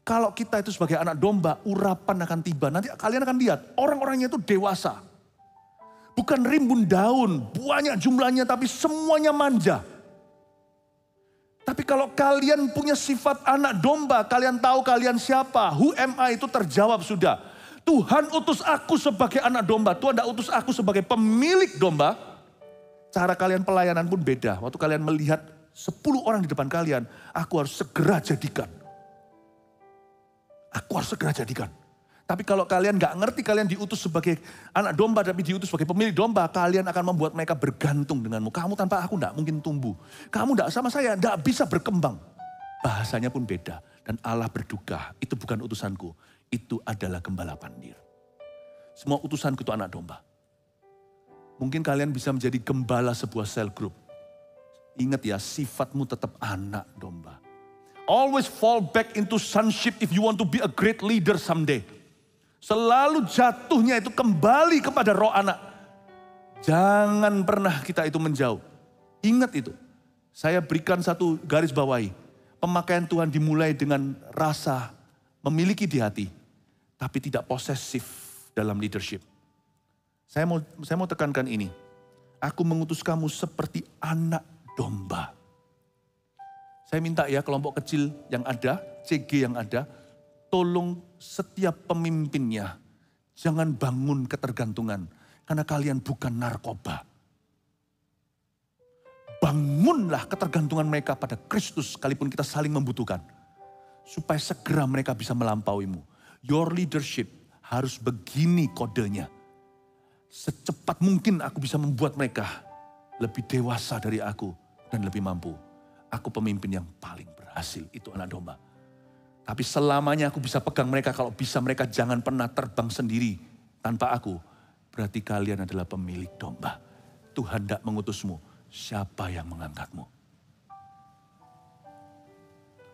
Kalau kita itu sebagai anak domba, urapan akan tiba. Nanti kalian akan lihat orang-orangnya itu dewasa. Bukan rimbun daun, banyak jumlahnya tapi semuanya manja. Tapi kalau kalian punya sifat anak domba, kalian tahu kalian siapa, who am I itu terjawab sudah. Tuhan utus aku sebagai anak domba, Tuhan tidak utus aku sebagai pemilik domba. Cara kalian pelayanan pun beda. Waktu kalian melihat 10 orang di depan kalian, aku harus segera jadikan. Aku harus segera jadikan. Tapi kalau kalian gak ngerti kalian diutus sebagai anak domba tapi diutus sebagai pemilik domba, kalian akan membuat mereka bergantung denganmu. Kamu tanpa aku gak mungkin tumbuh. Kamu gak sama saya, gak bisa berkembang. Bahasanya pun beda. Dan Allah berduka, itu bukan utusanku. Itu adalah gembala pandir. Semua utusanku itu anak domba. Mungkin kalian bisa menjadi gembala sebuah sel group. Ingat ya, sifatmu tetap anak domba. Always fall back into sonship if you want to be a great leader someday. Selalu jatuhnya itu kembali kepada roh anak. Jangan pernah kita itu menjauh. Ingat itu. Saya berikan satu garis bawahi. Pemakaian Tuhan dimulai dengan rasa memiliki di hati, tapi tidak posesif dalam leadership. Saya mau tekankan ini. Aku mengutus kamu seperti anak domba. Saya minta ya kelompok kecil yang ada, CG yang ada, tolong setiap pemimpinnya jangan bangun ketergantungan karena kalian bukan narkoba. Bangunlah ketergantungan mereka pada Kristus sekalipun kita saling membutuhkan. Supaya segera mereka bisa melampauimu. Your leadership harus begini kodenya. Secepat mungkin aku bisa membuat mereka lebih dewasa dari aku dan lebih mampu. Aku pemimpin yang paling berhasil, itu anak domba. Tapi selamanya aku bisa pegang mereka, kalau bisa mereka jangan pernah terbang sendiri tanpa aku. Berarti kalian adalah pemilik domba. Tuhan tidak mengutusmu, siapa yang mengangkatmu?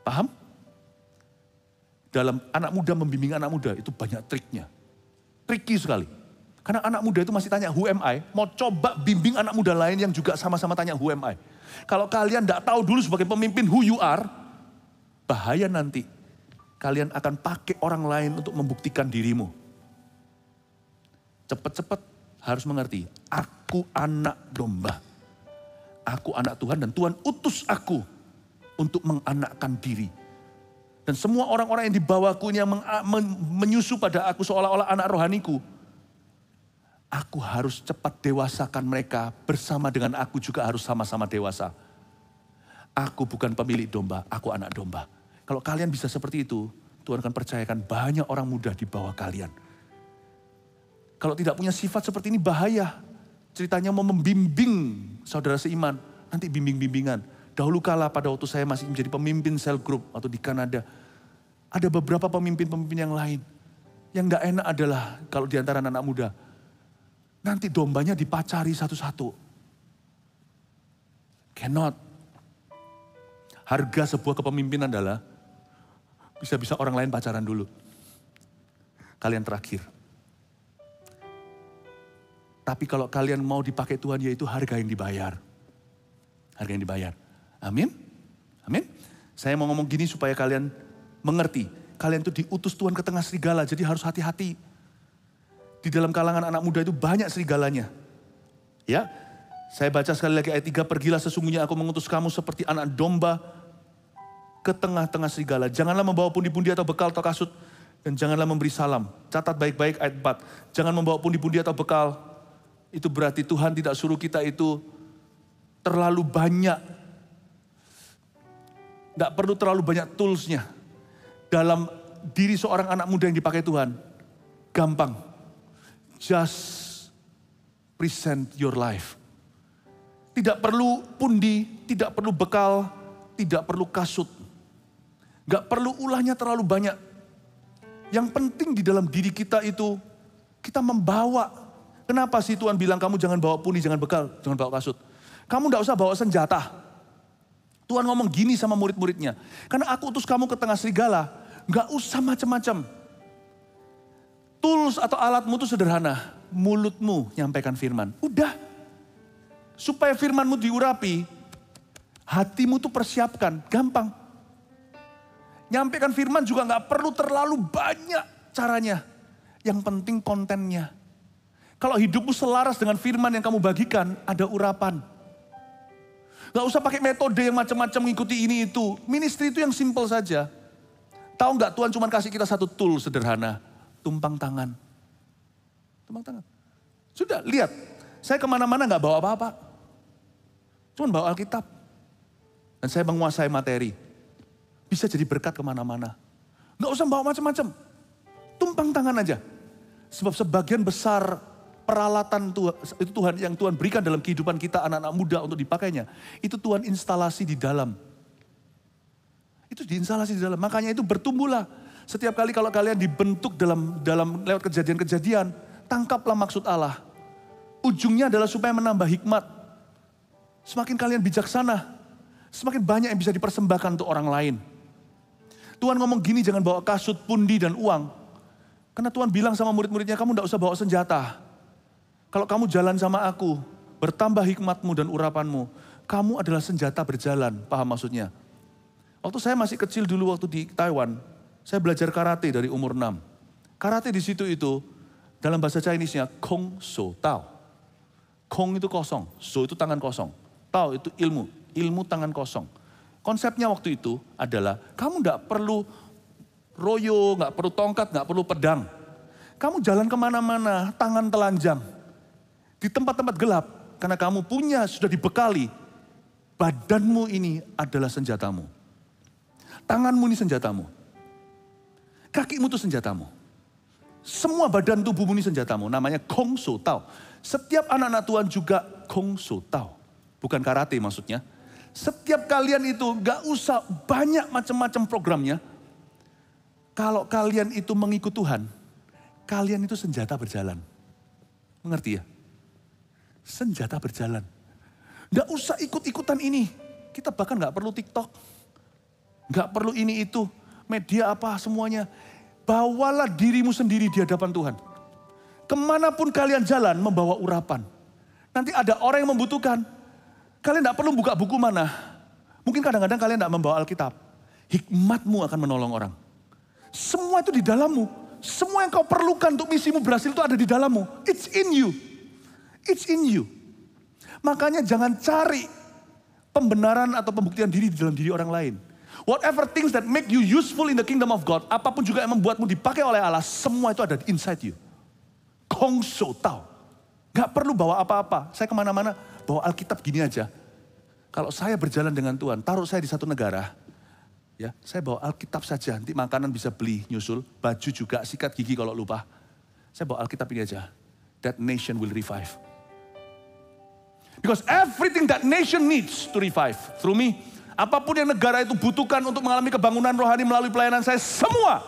Paham? Dalam anak muda membimbing anak muda itu banyak triknya. Tricky sekali. Karena anak muda itu masih tanya who am I, mau coba bimbing anak muda lain yang juga sama-sama tanya who am I. Kalau kalian tidak tahu dulu sebagai pemimpin who you are, bahaya nanti. Kalian akan pakai orang lain untuk membuktikan dirimu. Cepat-cepat harus mengerti, aku anak domba. Aku anak Tuhan dan Tuhan utus aku untuk menganakkan diri. Dan semua orang-orang yang dibawaku ini yang menyusu pada aku seolah-olah anak rohaniku. Aku harus cepat dewasakan mereka, bersama dengan aku juga harus sama-sama dewasa. Aku bukan pemilik domba, aku anak domba. Kalau kalian bisa seperti itu, Tuhan akan percayakan banyak orang muda di bawah kalian. Kalau tidak punya sifat seperti ini bahaya. Ceritanya mau membimbing saudara seiman, nanti bimbing-bimbingan. Dahulu kala pada waktu saya masih menjadi pemimpin sel group atau di Kanada, ada beberapa pemimpin-pemimpin yang lain. Yang gak enak adalah kalau di antara anak muda, nanti dombanya dipacari satu-satu. Cannot. Harga sebuah kepemimpinan adalah bisa-bisa orang lain pacaran dulu. Kalian terakhir. Tapi kalau kalian mau dipakai Tuhan, yaitu harga yang dibayar. Harga yang dibayar. Amin. Amin. Saya mau ngomong gini supaya kalian mengerti. Kalian itu diutus Tuhan ke tengah serigala, jadi harus hati-hati. Di dalam kalangan anak muda itu banyak serigalanya. Ya, saya baca sekali lagi ayat 3, pergilah sesungguhnya aku mengutus kamu seperti anak domba ke tengah-tengah serigala. Janganlah membawa pundi-pundi atau bekal atau kasut. Dan janganlah memberi salam. Catat baik-baik ayat 4. Jangan membawa pundi-pundi atau bekal. Itu berarti Tuhan tidak suruh kita itu terlalu banyak. Tidak perlu terlalu banyak toolsnya. Dalam diri seorang anak muda yang dipakai Tuhan. Gampang. Just present your life. Tidak perlu pundi, tidak perlu bekal, tidak perlu kasut. Gak perlu ulahnya terlalu banyak. Yang penting di dalam diri kita itu, kita membawa. Kenapa sih Tuhan bilang kamu jangan bawa pundi, jangan bekal, jangan bawa kasut. Kamu gak usah bawa senjata. Tuhan ngomong gini sama murid-muridnya. Karena aku utus kamu ke tengah serigala, gak usah macam-macam. Tools atau alatmu itu sederhana. Mulutmu nyampaikan firman. Udah. Supaya firmanmu diurapi, hatimu tuh persiapkan. Gampang. Nyampaikan firman juga gak perlu terlalu banyak caranya. Yang penting kontennya. Kalau hidupmu selaras dengan firman yang kamu bagikan, ada urapan. Gak usah pakai metode yang macam-macam mengikuti ini itu. Ministry itu yang simple saja. Tahu gak Tuhan cuma kasih kita satu tool sederhana. Tumpang tangan. Tumpang tangan. Sudah, lihat. Saya kemana-mana gak bawa apa-apa. Cuma bawa Alkitab. Dan saya menguasai materi. Bisa jadi berkat kemana-mana. Gak usah bawa macam-macam. Tumpang tangan aja. Sebab sebagian besar peralatan itu Tuhan yang Tuhan berikan dalam kehidupan kita anak-anak muda untuk dipakainya. Itu Tuhan instalasi di dalam. Itu diinstalasi di dalam. Makanya itu bertumbuhlah. Setiap kali kalau kalian dibentuk dalam lewat kejadian-kejadian, tangkaplah maksud Allah. Ujungnya adalah supaya menambah hikmat. Semakin kalian bijaksana, semakin banyak yang bisa dipersembahkan untuk orang lain. Tuhan ngomong gini, jangan bawa kasut, pundi, dan uang. Karena Tuhan bilang sama murid-muridnya, kamu tidak usah bawa senjata. Kalau kamu jalan sama aku, bertambah hikmatmu dan urapanmu, kamu adalah senjata berjalan. Paham maksudnya? Waktu saya masih kecil dulu waktu di Taiwan, saya belajar karate dari umur 6. Karate di situ itu, dalam bahasa Chinese-nya, Kong So Tao. Kong itu kosong, So itu tangan kosong. Tao itu ilmu, ilmu tangan kosong. Konsepnya waktu itu adalah, kamu gak perlu royo, gak perlu tongkat, gak perlu pedang. Kamu jalan kemana-mana, tangan telanjang. Di tempat-tempat gelap, karena kamu punya, sudah dibekali, badanmu ini adalah senjatamu. Tanganmu ini senjatamu. Kakimu itu senjatamu. Semua badan tubuhmu ini senjatamu. Namanya Kong So Tao. Setiap anak-anak Tuhan juga Kong So Tao. Bukan karate maksudnya. Setiap kalian itu gak usah banyak macam-macam programnya. Kalau kalian itu mengikut Tuhan, kalian itu senjata berjalan. Mengerti ya? Senjata berjalan. Gak usah ikut-ikutan ini. Kita bahkan gak perlu TikTok. Gak perlu ini itu. Media apa semuanya. Bawalah dirimu sendiri di hadapan Tuhan. Kemanapun kalian jalan membawa urapan. Nanti ada orang yang membutuhkan. Kalian gak perlu buka buku mana. Mungkin kadang-kadang kalian gak membawa Alkitab. Hikmatmu akan menolong orang. Semua itu di dalammu. Semua yang kau perlukan untuk misimu berhasil itu ada di dalammu. It's in you. It's in you. Makanya jangan cari pembenaran atau pembuktian diri di dalam diri orang lain. Whatever things that make you useful in the kingdom of God, apapun juga yang membuatmu dipakai oleh Allah, semua itu ada inside you. Kong So Tao. Gak perlu bawa apa-apa. Saya kemana-mana bawa Alkitab gini aja. Kalau saya berjalan dengan Tuhan, taruh saya di satu negara, ya, saya bawa Alkitab saja. Nanti makanan bisa beli, nyusul, baju juga, sikat gigi kalau lupa. Saya bawa Alkitab ini aja. That nation will revive. Because everything that nation needs to revive through me, apapun yang negara itu butuhkan untuk mengalami kebangunan rohani melalui pelayanan saya, semua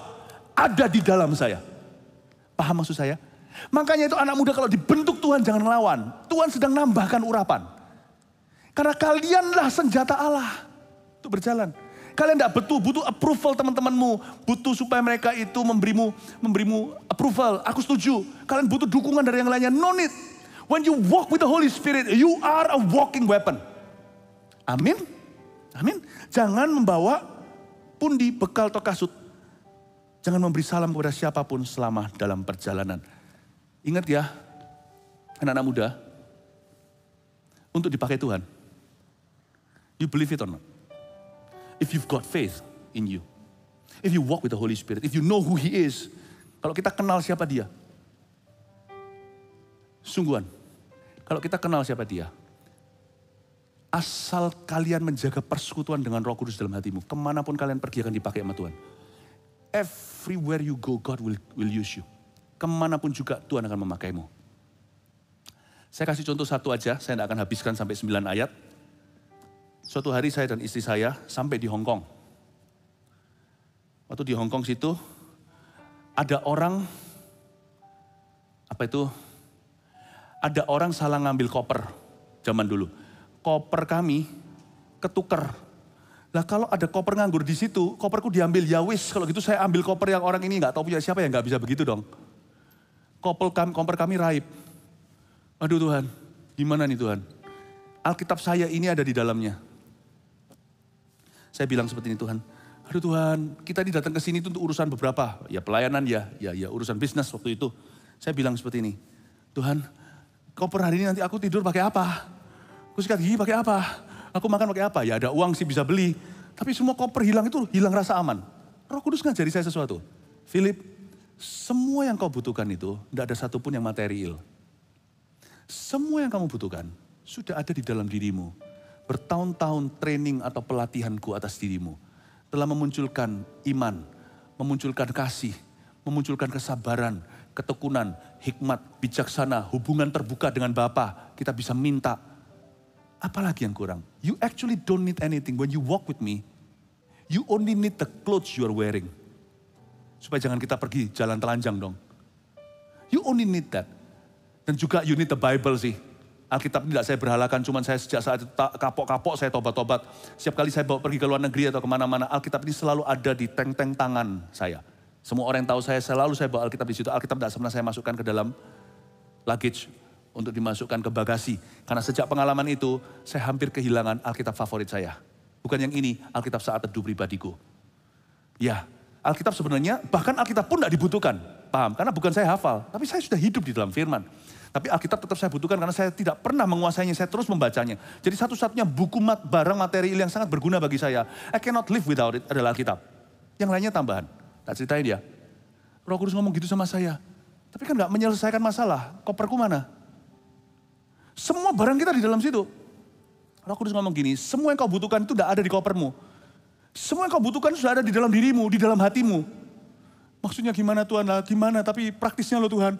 ada di dalam saya. Paham maksud saya? Makanya itu anak muda kalau dibentuk Tuhan jangan ngelawan. Tuhan sedang nambahkan urapan. Karena kalianlah senjata Allah untuk berjalan. Kalian tidak butuh approval teman-temanmu. Butuh supaya mereka itu memberimu approval. Aku setuju. Kalian butuh dukungan dari yang lainnya. No need. When you walk with the Holy Spirit, you are a walking weapon. Amin. Amin. Jangan membawa pundi, bekal, atau kasut. Jangan memberi salam kepada siapapun selama dalam perjalanan. Ingat ya, anak-anak muda, untuk dipakai Tuhan. You believe it or not? If you've got faith in you. If you walk with the Holy Spirit. If you know who He is. Kalau kita kenal siapa Dia. Sungguhan. Kalau kita kenal siapa Dia. Asal kalian menjaga persekutuan dengan Roh Kudus dalam hatimu. Kemanapun kalian pergi akan dipakai sama Tuhan. Everywhere you go, God will use you. Kemanapun juga Tuhan akan memakaimu. Saya kasih contoh satu aja, saya tidak akan habiskan sampai 9 ayat. Suatu hari saya dan istri saya sampai di Hong Kong. Waktu di Hong Kong situ, ada orang, ada orang salah ngambil koper zaman dulu. Koper kami ketuker. Lah kalau ada koper nganggur di situ, koperku diambil, ya wis. Kalau gitu saya ambil koper yang orang ini nggak tahu punya siapa, ya nggak bisa begitu dong. Koper kami raib. Aduh Tuhan, gimana nih Tuhan? Alkitab saya ini ada di dalamnya. Saya bilang seperti ini, Tuhan. Aduh Tuhan, kita ini datang ke sini untuk urusan beberapa, ya pelayanan ya urusan bisnis waktu itu. Saya bilang seperti ini, Tuhan, koper hari ini nanti aku tidur pakai apa? Aku sikat gigi pakai apa? Aku makan pakai apa? Ya ada uang sih bisa beli. Tapi semua koper hilang itu hilang rasa aman. Roh Kudus ngajari saya sesuatu. Philip, semua yang kau butuhkan itu tidak ada satupun yang material. Semua yang kamu butuhkan sudah ada di dalam dirimu. Bertahun-tahun training atau pelatihanku atas dirimu telah memunculkan iman, memunculkan kasih, memunculkan kesabaran, ketekunan, hikmat, bijaksana, hubungan terbuka dengan Bapa. Kita bisa minta. Apalagi yang kurang? You actually don't need anything. When you walk with me, you only need the clothes you are wearing. Supaya jangan kita pergi jalan telanjang dong. You only need that. Dan juga you need the Bible sih. Alkitab tidak saya berhalakan, cuman saya sejak saat itu kapok-kapok saya tobat-tobat. Setiap kali saya bawa pergi ke luar negeri atau kemana-mana, Alkitab ini selalu ada di teng-teng tangan saya. Semua orang yang tahu saya, selalu saya bawa Alkitab di situ. Alkitab tidak pernah saya masukkan ke dalam luggage. untuk dimasukkan ke bagasi. Karena sejak pengalaman itu, saya hampir kehilangan Alkitab favorit saya. Bukan yang ini, Alkitab Saat Teduh pribadiku. Ya, Alkitab sebenarnya, bahkan Alkitab pun tidak dibutuhkan. Paham? Karena bukan saya hafal, tapi saya sudah hidup di dalam firman. Tapi Alkitab tetap saya butuhkan karena saya tidak pernah menguasainya, saya terus membacanya. Jadi satu-satunya buku barang material yang sangat berguna bagi saya, I cannot live without it, adalah Alkitab. Yang lainnya tambahan. Tak ceritain dia. Roh Kudus ngomong gitu sama saya. Tapi kan gak menyelesaikan masalah, koperku mana? Semua barang kita di dalam situ. Roh Kudus ngomong gini, semua yang kau butuhkan itu tidak ada di kopermu. Semua yang kau butuhkan sudah ada di dalam dirimu, di dalam hatimu. Maksudnya gimana Tuhan lah, gimana tapi praktisnya loh Tuhan.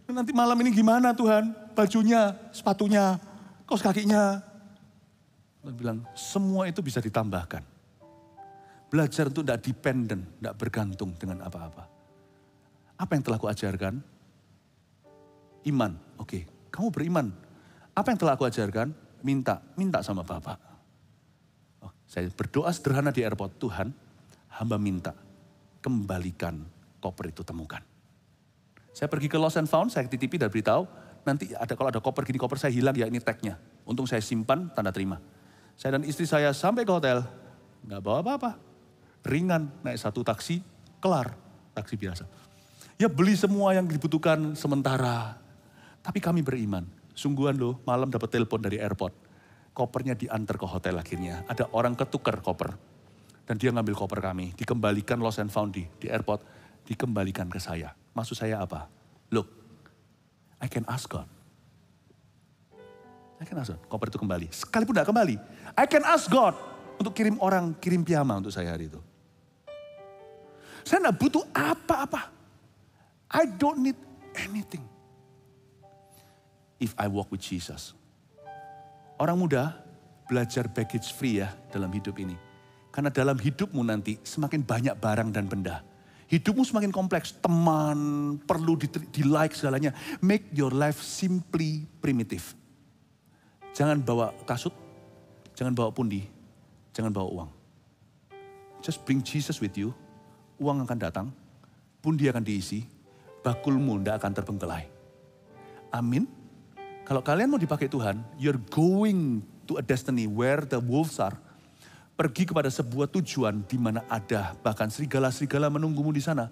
Nanti malam ini gimana Tuhan, bajunya, sepatunya, kaos kakinya. Tuhan bilang, semua itu bisa ditambahkan. Belajar untuk tidak dependent, tidak bergantung dengan apa-apa. Apa yang telah aku ajarkan? Iman, oke. Kamu beriman. Apa yang telah aku ajarkan? Minta sama Bapak. Oh, saya berdoa sederhana di airport, Tuhan, hamba minta, kembalikan koper itu temukan. Saya pergi ke Lost and Found, saya titipi dan beritahu, nanti kalau ada koper gini, koper saya hilang, ya ini tagnya. Untung saya simpan, tanda terima. Saya dan istri saya sampai ke hotel, nggak bawa apa-apa. Ringan, naik satu taksi, kelar, taksi biasa. Ya beli semua yang dibutuhkan sementara. Tapi kami beriman, sungguhan loh, malam dapat telepon dari airport. Kopernya diantar ke hotel akhirnya, ada orang ketukar koper. Dan dia ngambil koper kami, dikembalikan Lost and Found di airport, dikembalikan ke saya. Maksud saya apa? Look, I can ask God. I can ask God, koper itu kembali. Sekalipun tidak kembali, I can ask God untuk kirim orang, kirim piyama untuk saya hari itu. Saya tidak butuh apa-apa. I don't need anything. If I walk with Jesus. Orang muda belajar baggage free ya dalam hidup ini. Karena dalam hidupmu nanti semakin banyak barang dan benda. Hidupmu semakin kompleks, teman, perlu di-like segalanya. Make your life simply primitive. Jangan bawa kasut, jangan bawa pundi, jangan bawa uang. Just bring Jesus with you, uang akan datang, pundi akan diisi, bakulmu tidak akan terbengkelai. Amin. Kalau kalian mau dipakai Tuhan, you're going to a destiny where the wolves are. Pergi kepada sebuah tujuan di mana ada bahkan serigala-serigala menunggumu di sana.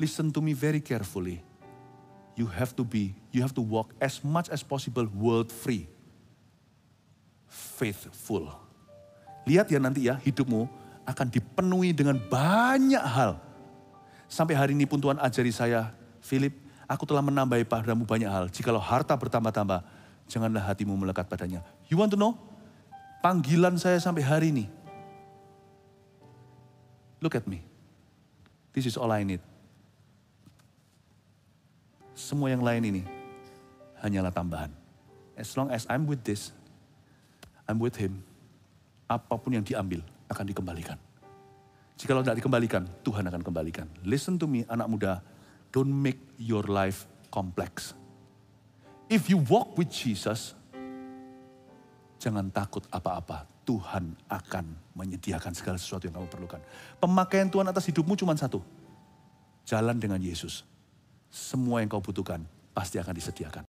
Listen to me very carefully. You have to walk as much as possible world free. Faithful. Lihat ya nanti ya, hidupmu akan dipenuhi dengan banyak hal. Sampai hari ini pun Tuhan ajari saya, Philip, aku telah menambahi padamu banyak hal. Jikalau harta bertambah-tambah, janganlah hatimu melekat padanya. You want to know? Panggilan saya sampai hari ini. Look at me. This is all I need. Semua yang lain ini hanyalah tambahan. As long as I'm with this, I'm with him. Apapun yang diambil akan dikembalikan. Jikalau tidak dikembalikan, Tuhan akan kembalikan. Listen to me anak muda, don't make your life complex. If you walk with Jesus, jangan takut apa-apa. Tuhan akan menyediakan segala sesuatu yang kamu perlukan. Pemakaian Tuhan atas hidupmu cuma satu. Jalan dengan Yesus. Semua yang kau butuhkan pasti akan disediakan.